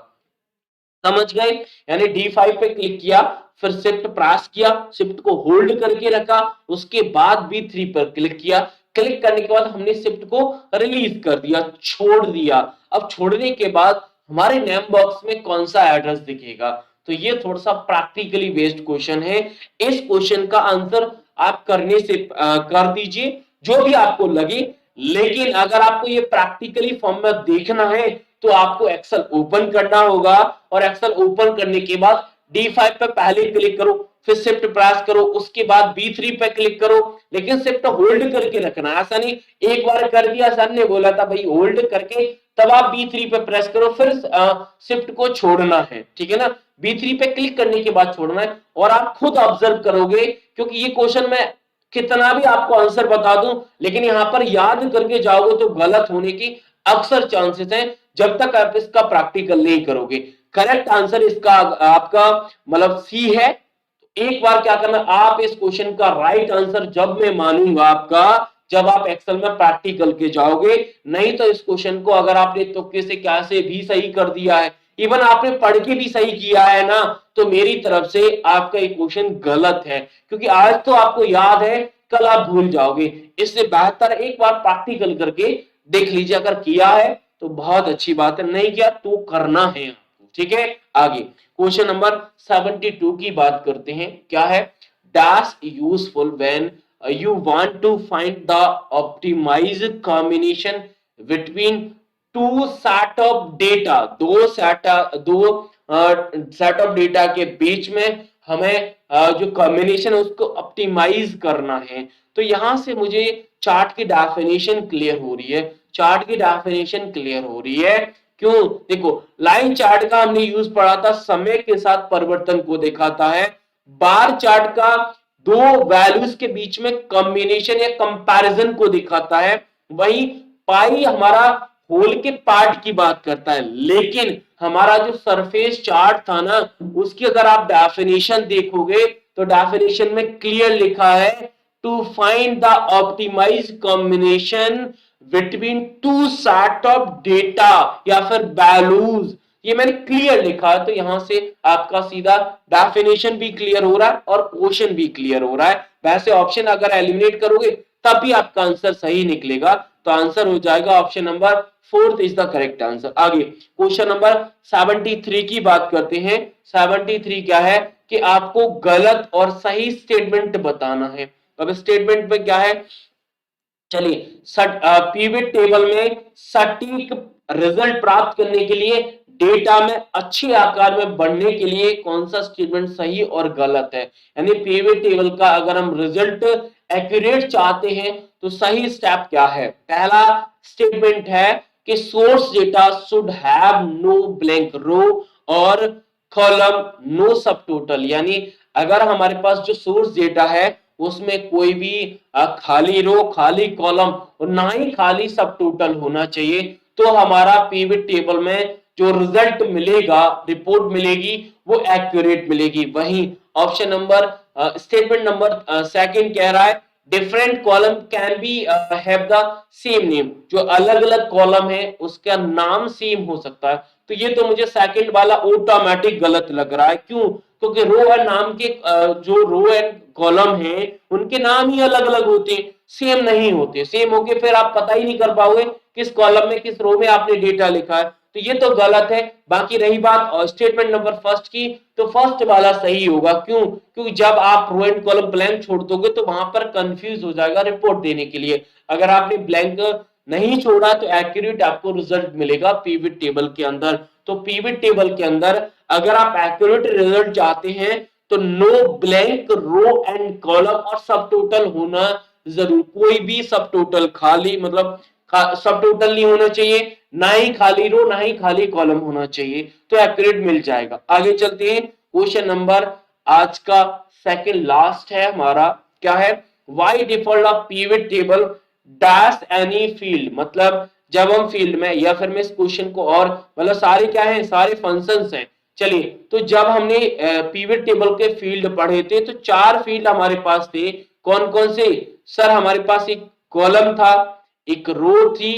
समझ गए? यानी D5 पे क्लिक किया, फिर शिफ्ट प्रेस किया, शिफ्ट को होल्ड करके रखा, उसके बाद B3 पर क्लिक किया। क्लिक करने के बाद हमने शिफ्ट को रिलीज कर दिया, छोड़ दिया। अब छोड़ने के बाद हमारे नेम बॉक्स में कौन सा एड्रेस दिखेगा? तो ये थोड़ा सा प्रैक्टिकली बेस्ड क्वेश्चन है। इस क्वेश्चन का आंसर आप करने से कर दीजिए जो भी आपको लगे, लेकिन अगर आपको ये प्रैक्टिकली फॉर्म में देखना है तो आपको एक्सेल ओपन करना होगा, और एक्सेल ओपन करने के बाद D5 पे पहले क्लिक करो, फिर शिफ्ट प्रेस करो, उसके बाद B3 पे क्लिक करो, लेकिन शिफ्ट होल्ड करके रखना। ऐसा नहीं एक बार कर दिया, सर ने बोला था भाई होल्ड करके तब आप B3 पे प्रेस करो, फिर शिफ्ट को छोड़ना है। ठीक है ना? B3 पे क्लिक करने के बाद छोड़ना है, और आप खुद ऑब्जर्व करोगे, क्योंकि ये क्वेश्चन में कितना भी आपको आंसर बता दूं, लेकिन यहां पर याद करके जाओगे तो गलत होने की अक्सर चांसेस हैं, जब तक आप इसका प्रैक्टिकल नहीं करोगे। करेक्ट आंसर इसका आपका मतलब सी है। एक बार क्या करना, आप इस क्वेश्चन का राइट आंसर जब मैं मानूंगा आपका, जब आप एक्सेल में प्रैक्टिकल के जाओगे। नहीं तो इस क्वेश्चन को अगर आपने तुक्के से कैसे भी सही कर दिया है, इवन आपने पढ़ के भी सही किया है ना, तो मेरी तरफ से आपका ये क्वेश्चन गलत है, क्योंकि आज तो आपको याद है, कल आप भूल जाओगे। इससे बेहतर एक बार प्रैक्टिकल करके देख लीजिए, अगर किया है तो बहुत अच्छी बात है, नहीं किया तो करना है आपको। ठीक है, आगे क्वेश्चन नंबर 72 की बात करते हैं। क्या है? Dash useful when you want to find the optimized combination between two set of data, दो सेट ऑफ डेटा के बीच में हमें जो कॉम्बिनेशन है उसको ऑप्टिमाइज करना है। तो यहां से मुझे चार्ट की डेफिनेशन क्लियर हो रही है, चार्ट की डेफिनेशन क्लियर हो रही है। क्यों? देखो, लाइन चार्ट का हमने यूज पढ़ा था, समय के साथ परिवर्तन को दिखाता है। बार चार्ट का दो वैल्यूज के बीच में कॉम्बिनेशन या कंपैरिजन को दिखाता है। वही पाई हमारा होल के पार्ट की बात करता है। लेकिन हमारा जो सरफेस चार्ट था ना, उसकी अगर आप डेफिनेशन देखोगे तो डेफिनेशन में क्लियर लिखा है, to find the optimise combination between two set of data या फिर वैल्यूज। ये मैंने क्लियर लिखा है, तो यहां से आपका सीधा डेफिनेशन भी क्लियर हो रहा है और क्वेश्चन भी क्लियर हो रहा है। वैसे ऑप्शन अगर एलिमिनेट करोगे तब भी आपका आंसर सही निकलेगा, तो आंसर हो जाएगा option number fourth is the correct answer. आगे क्वेश्चन नंबर 73 की बात करते हैं। 73 क्या है कि आपको गलत और सही स्टेटमेंट बताना है। अब स्टेटमेंट में क्या है, चलिए पीविट टेबल में सटीक रिजल्ट प्राप्त करने के लिए डेटा में अच्छे आकार में बढ़ने के लिए कौन सा स्टेटमेंट सही और गलत है। यानी पीविट टेबल का अगर हम रिजल्ट एक्यूरेट चाहते हैं तो सही स्टेप क्या है। पहला स्टेटमेंट है कि source data should have no blank row और कॉलम, नो सब टोटल। यानी अगर हमारे पास जो सोर्स डेटा है उसमें कोई भी खाली रो, खाली कॉलम और ना ही खाली सब टोटल होना चाहिए, तो हमारा पीविट टेबल में जो रिजल्ट मिलेगा, रिपोर्ट मिलेगी, वो एक्यूरेट मिलेगी। वहीं option number statement number second कह रहा है different column can be have the same name. जो अलग अलग कॉलम है उसका नाम सेम हो सकता है, तो ये तो मुझे सेकंड वाला ऑटोमेटिक गलत लग रहा है। क्यों? क्योंकि रो और नाम के जो रो एंड कॉलम है उनके नाम ही अलग अलग होते हैं, सेम नहीं होते। सेम होके फिर आप पता ही नहीं कर पाओगे किस कॉलम में किस रो में आपने डेटा लिखा है, तो ये तो गलत है। बाकी रही बात स्टेटमेंट नंबर फर्स्ट की, तो फर्स्ट वाला सही होगा। क्यों? क्योंकि जब आप रो एंड कॉलम ब्लैंक छोड़ दोगे तो वहां पर कंफ्यूज हो जाएगा रिपोर्ट देने के लिए। अगर आपने ब्लैंक नहीं छोड़ा तो एक्यूरेट आपको रिजल्ट मिलेगा पीविट टेबल के अंदर। तो पीविट टेबल के अंदर अगर आप एक्यूरेट रिजल्ट चाहते हैं तो no blank row and column और सब टोटल होना जरूर। कोई भी सब टोटल खाली मतलब सब टोटल नहीं होना चाहिए, ना ही खाली रो ना ही खाली कॉलम होना चाहिए, तो एक्यूरेट मिल जाएगा। आगे चलते हैं क्वेश्चन नंबर आज का सेकंड लास्ट है हमारा। क्या है? By default of pivot table dash any field. मतलब जब हम फील्ड में, या फिर मैं इस क्वेश्चन को और मतलब सारे क्या है, सारे फंक्शंस हैं। चलिए, तो जब हमने पीविट टेबल के फील्ड पढ़े थे तो 4 फील्ड हमारे पास थे। कौन कौन से? सर हमारे पास एक कॉलम था, एक रो थी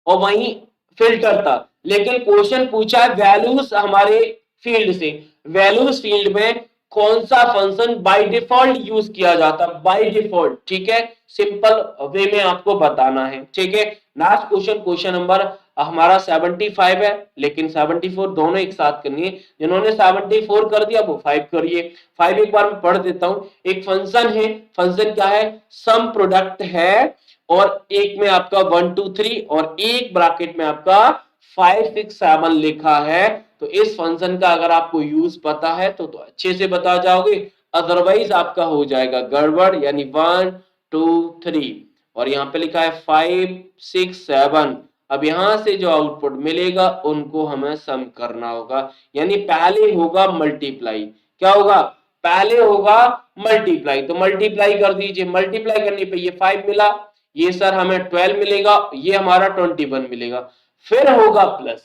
और वहीं फिल्टर था। लेकिन क्वेश्चन पूछा है वैल्यूज हमारे फील्ड से। वैल्यूज फील्ड में कौन सा फंक्शन बाय डिफॉल्ट यूज किया जाता है? बाय डिफॉल्ट, ठीक है, सिंपल वे में आपको बताना है, ठीक है। लास्ट क्वेश्चन, क्वेश्चन नंबर हमारा 75 है, लेकिन 74 दोनों एक साथ करनी है। जिन्होंने 74 कर दिया वो 5 करिए। 5 एक बार मैं पढ़ देता हूं। एक फंक्शन है, फंक्शन क्या है? सम प्रोडक्ट है और एक में आपका 1 2 3 और एक ब्रैकेट में आपका 5 6 7 लिखा है। तो इस फंक्शन का अगर आपको यूज पता है तो अच्छे से बता जाओगे, अदरवाइज आपका हो जाएगा गड़बड़। यानी 1 2 3 और यहाँ पे लिखा है 5 6 7। अब यहां से जो आउटपुट मिलेगा उनको हमें सम करना होगा। यानी पहले होगा मल्टीप्लाई। क्या होगा? पहले होगा मल्टीप्लाई। तो मल्टीप्लाई कर दीजिए। मल्टीप्लाई करने पे ये 5 मिला, ये सर हमें 12 मिलेगा, ये हमारा 21 मिलेगा। फिर होगा प्लस,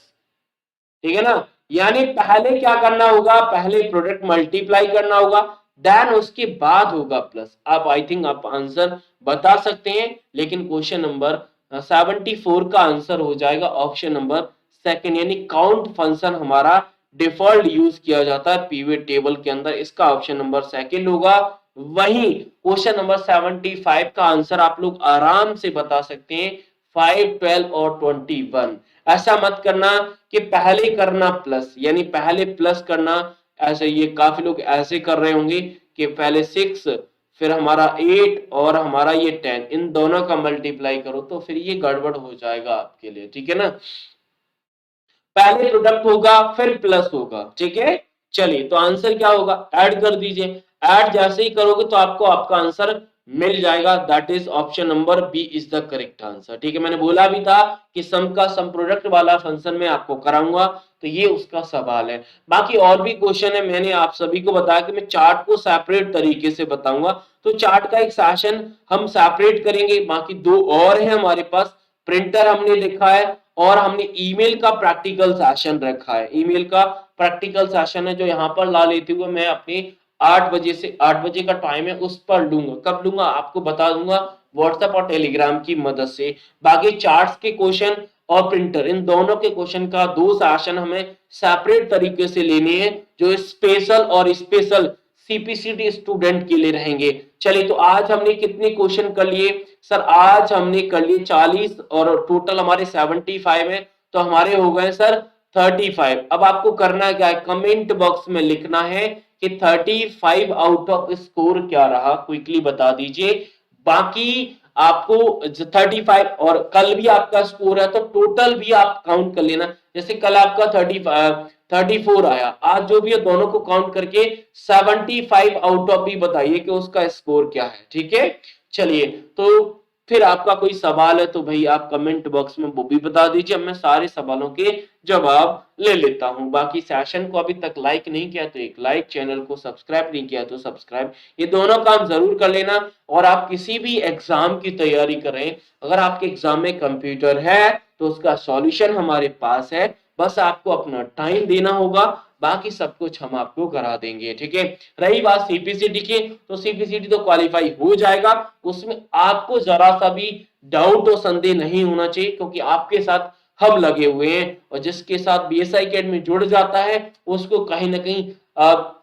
ठीक है ना। यानी पहले क्या करना होगा? पहले प्रोडक्ट मल्टीप्लाई करना होगा, देन उसके बाद होगा प्लस। आप आई थिंक आप आंसर बता सकते हैं, लेकिन क्वेश्चन नंबर 74 का आंसर हो जाएगा ऑप्शन नंबर सेकंड। यानी काउंट फंक्शन हमारा डिफॉल्ट यूज किया जाता है पीविट टेबल के अंदर, इसका ऑप्शन नंबर सेकंड होगा। वहीं क्वेश्चन नंबर 75 का आंसर आप लोग आराम से बता सकते हैं 5 12 और 21। ऐसा मत करना कि पहले करना प्लस, यानी पहले प्लस करना। ऐसे ये काफी लोग ऐसे कर रहे होंगे कि पहले 6 फिर हमारा 8 और हमारा ये 10, इन दोनों का मल्टीप्लाई करो, तो फिर ये गड़बड़ हो जाएगा आपके लिए, ठीक है ना। पहले प्रोडक्ट होगा फिर प्लस होगा, ठीक है। चलिए, तो आंसर क्या होगा? ऐड कर दीजिए। ऐड जैसे ही करोगे तो आपको आपका आंसर मिल जाएगा। That is option number B is the correct answer, ठीक है। मैंने बोला भी था कि सम का सम प्रोडक्ट वाला फंक्शन में आपको कराऊंगा, तो ये उसका सवाल है। बाकी और भी क्वेश्चन है, मैंने आप सभी को बताया कि मैं चार्ट को सेपरेट तरीके से बताऊंगा, तो चार्ट का एक सेशन हम सेपरेट करेंगे। बाकी 2 और है हमारे पास, प्रिंटर हमने लिखा है और हमने ईमेल का प्रैक्टिकल सेशन रखा है। ईमेल का प्रैक्टिकल सेशन है जो यहाँ पर ला लेते हुए मैं अपने 8 बजे से 8 बजे का टाइम है उस पर लूंगा। कब लूंगा आपको बता दूंगा, व्हाट्सएप और टेलीग्राम की मदद से। बाकी चार्ट्स के क्वेश्चन और प्रिंटर, इन दोनों के क्वेश्चन का 2 सेशन हमें सेपरेट तरीके से लेने हैं, जो स्पेशल और स्पेशल सीपीसीटी स्टूडेंट के लिए रहेंगे। चलिए, तो आज हमने कितने क्वेश्चन कर लिए सर? आज हमने कर लिए 40 और टोटल हमारे 75 है, तो हमारे हो गए सर 35। अब आपको करना क्या है, कमेंट बॉक्स में लिखना है कि 35 आउट ऑफ स्कोर क्या रहा, क्विकली बता दीजिए। बाकी आपको 35 और कल भी आपका स्कोर है तो टोटल भी आप काउंट कर लेना। जैसे कल आपका 34 आया, आज जो भी है दोनों को काउंट करके 75 आउट ऑफ भी बताइए कि उसका स्कोर क्या है। ठीक है, चलिए, तो फिर आपका कोई सवाल है तो भाई आप कमेंट बॉक्स में वो भी बता दीजिए, मैं सारे सवालों के जवाब ले लेता हूं। बाकी सेशन को अभी तक लाइक नहीं किया तो एक लाइक, चैनल को सब्सक्राइब नहीं किया तो सब्सक्राइब, ये दोनों काम जरूर कर लेना। और आप किसी भी एग्जाम की तैयारी करें, अगर आपके एग्जाम में कंप्यूटर है तो उसका सॉल्यूशन हमारे पास है, बस आपको अपना टाइम देना होगा, बाकी सब कुछ हम आपको करा देंगे। ठीक है, रही बात सीपीसीटी की, तो सीपीसीटी तो क्वालिफाई हो जाएगा, उसमें आपको जरा सा भी डाउट और संदेह नहीं होना चाहिए, क्योंकि आपके साथ हम लगे हुए हैं, और जिसके साथ बीएसआई अकेडमी जुड़ जाता है उसको कहीं ना कहीं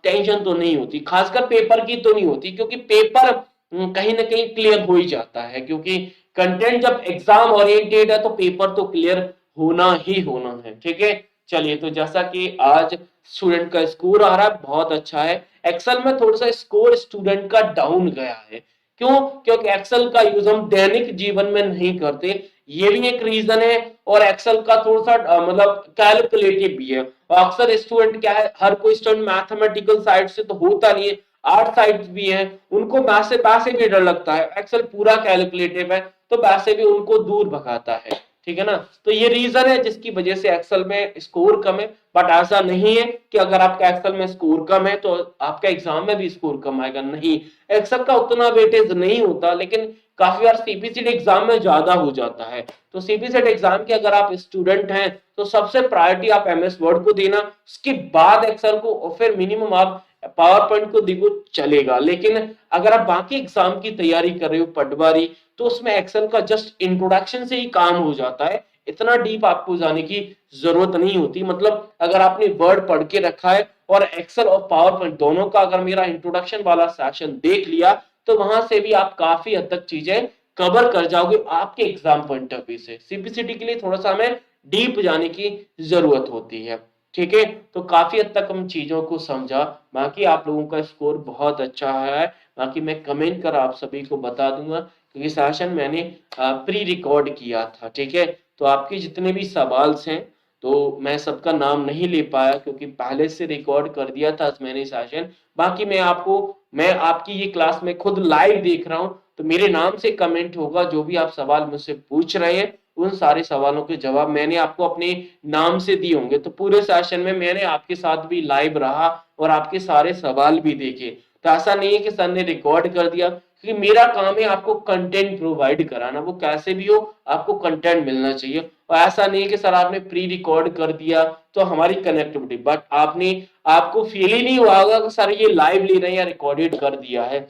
टेंशन तो नहीं होती, खासकर पेपर की तो नहीं होती, क्योंकि पेपर कहीं ना कहीं क्लियर हो ही जाता है, क्योंकि कंटेंट जब एग्जाम ओरिएंटेड है तो पेपर तो क्लियर होना ही होना है। ठीक है, चलिए, तो जैसा कि आज स्टूडेंट का स्कोर आ रहा है बहुत अच्छा है। एक्सेल में थोड़ा सा स्कोर स्टूडेंट का डाउन गया है, क्यों? क्योंकि एक्सेल का यूज हम दैनिक जीवन में नहीं करते, ये भी एक रीजन है। और एक्सेल का थोड़ा सा मतलब कैलकुलेटिव भी है, और अक्सर स्टूडेंट क्या है, हर कोई स्टूडेंट मैथमेटिकल साइड से तो होता नहीं है, आर्ट साइड भी है, उनको मैथ से पैसे भी डर लगता है, एक्सेल पूरा कैलकुलेटिव है तो पैसे भी उनको दूर भगाता है। ठीक है ना, तो ये रीजन है जिसकी वजह से एक्सेल में स्कोर कम है। बट ऐसा नहीं है कि अगर आपका एक्सेल में स्कोर कम है तो आपका एग्जाम में भी स्कोर कम आएगा, नहीं, एक्सेल का उतना वेटेज नहीं होता, लेकिन काफी बार सीपीसीटी एग्जाम में ज्यादा हो जाता है। तो सीपीसीटी एग्जाम के अगर आप स्टूडेंट हैं तो सबसे प्रायोरिटी आप एमएस वर्ड को देना, उसके बाद एक्सेल को, और फिर मिनिमम आप पावर पॉइंट को देखो चलेगा। लेकिन अगर आप बाकी एग्जाम की तैयारी कर रहे हो पटवारी, तो उसमें एक्सेल का जस्ट इंट्रोडक्शन से ही काम हो जाता है, इतना डीप आपको जाने की जरूरत नहीं होती। मतलब अगर आपने वर्ड पढ़ के रखा है और एक्सेल और पावर पॉइंट दोनों का अगर मेरा इंट्रोडक्शन वाला सेशन देख लिया, तो वहां से भी आप काफी हद तक चीजें कवर कर जाओगे आपके एग्जाम पॉइंट ऑफ व्यू से। सीपीसीटी के लिए थोड़ा सा हमें डीप जाने की जरूरत होती है। ठीक है, तो काफी हद तक हम चीजों को समझा, बाकी आप लोगों का स्कोर बहुत अच्छा है, बाकी मैं कमेंट कर आप सभी को बता दूंगा, क्योंकि सेशन मैंने प्री रिकॉर्ड किया था। ठीक है, तो आपके जितने भी सवाल हैं तो मैं सबका नाम नहीं ले पाया, क्योंकि पहले से रिकॉर्ड कर दिया था मैंने सेशन। बाकी मैं आपकी ये क्लास में खुद लाइव देख रहा हूँ, तो मेरे नाम से कमेंट होगा, जो भी आप सवाल मुझसे पूछ रहे हैं उन सारे सवालों के जवाब मैंने आपको अपने नाम से दिए होंगे। तो पूरे सेशन में मैंने आपके साथ भी लाइव रहा और आपके सारे सवाल भी देखे, तो ऐसा नहीं है कि सर ने रिकॉर्ड कर दिया, क्योंकि मेरा काम है आपको कंटेंट प्रोवाइड कराना, वो कैसे भी हो आपको कंटेंट मिलना चाहिए। और ऐसा नहीं है कि सर आपने प्री रिकॉर्ड कर दिया तो हमारी कनेक्टिविटी, बट आपको फील ही नहीं हुआ होगा कि सर ये लाइव ले रहे हैं या रिकॉर्डेड कर दिया है,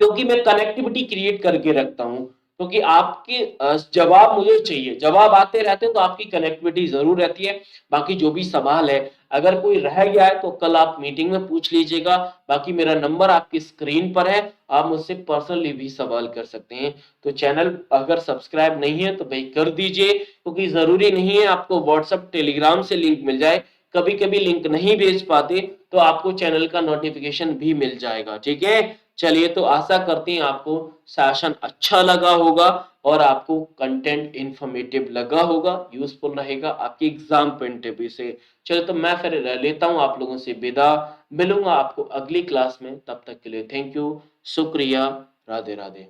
क्योंकि मैं कनेक्टिविटी क्रिएट करके रखता हूं, क्योंकि आपके जवाब मुझे चाहिए, जवाब आते रहते हैं तो आपकी कनेक्टिविटी जरूर रहती है। बाकी जो भी सवाल है अगर कोई रह गया है तो कल आप मीटिंग में पूछ लीजिएगा, बाकी मेरा नंबर आपकी स्क्रीन पर है, आप मुझसे पर्सनली भी सवाल कर सकते हैं। तो चैनल अगर सब्सक्राइब नहीं है तो भाई कर दीजिए, क्योंकि जरूरी नहीं है आपको व्हाट्सएप टेलीग्राम से लिंक मिल जाए, कभी कभी लिंक नहीं भेज पाते तो आपको चैनल का नोटिफिकेशन भी मिल जाएगा। ठीक है, चलिए, तो आशा करते हैं आपको सेशन अच्छा लगा होगा और आपको कंटेंट इंफॉर्मेटिव लगा होगा, यूजफुल रहेगा आपके एग्जाम पॉइंट ऑफ व्यू से। चलो, तो मैं फिर लेता हूं आप लोगों से विदा, मिलूंगा आपको अगली क्लास में, तब तक के लिए थैंक यू, शुक्रिया, राधे राधे।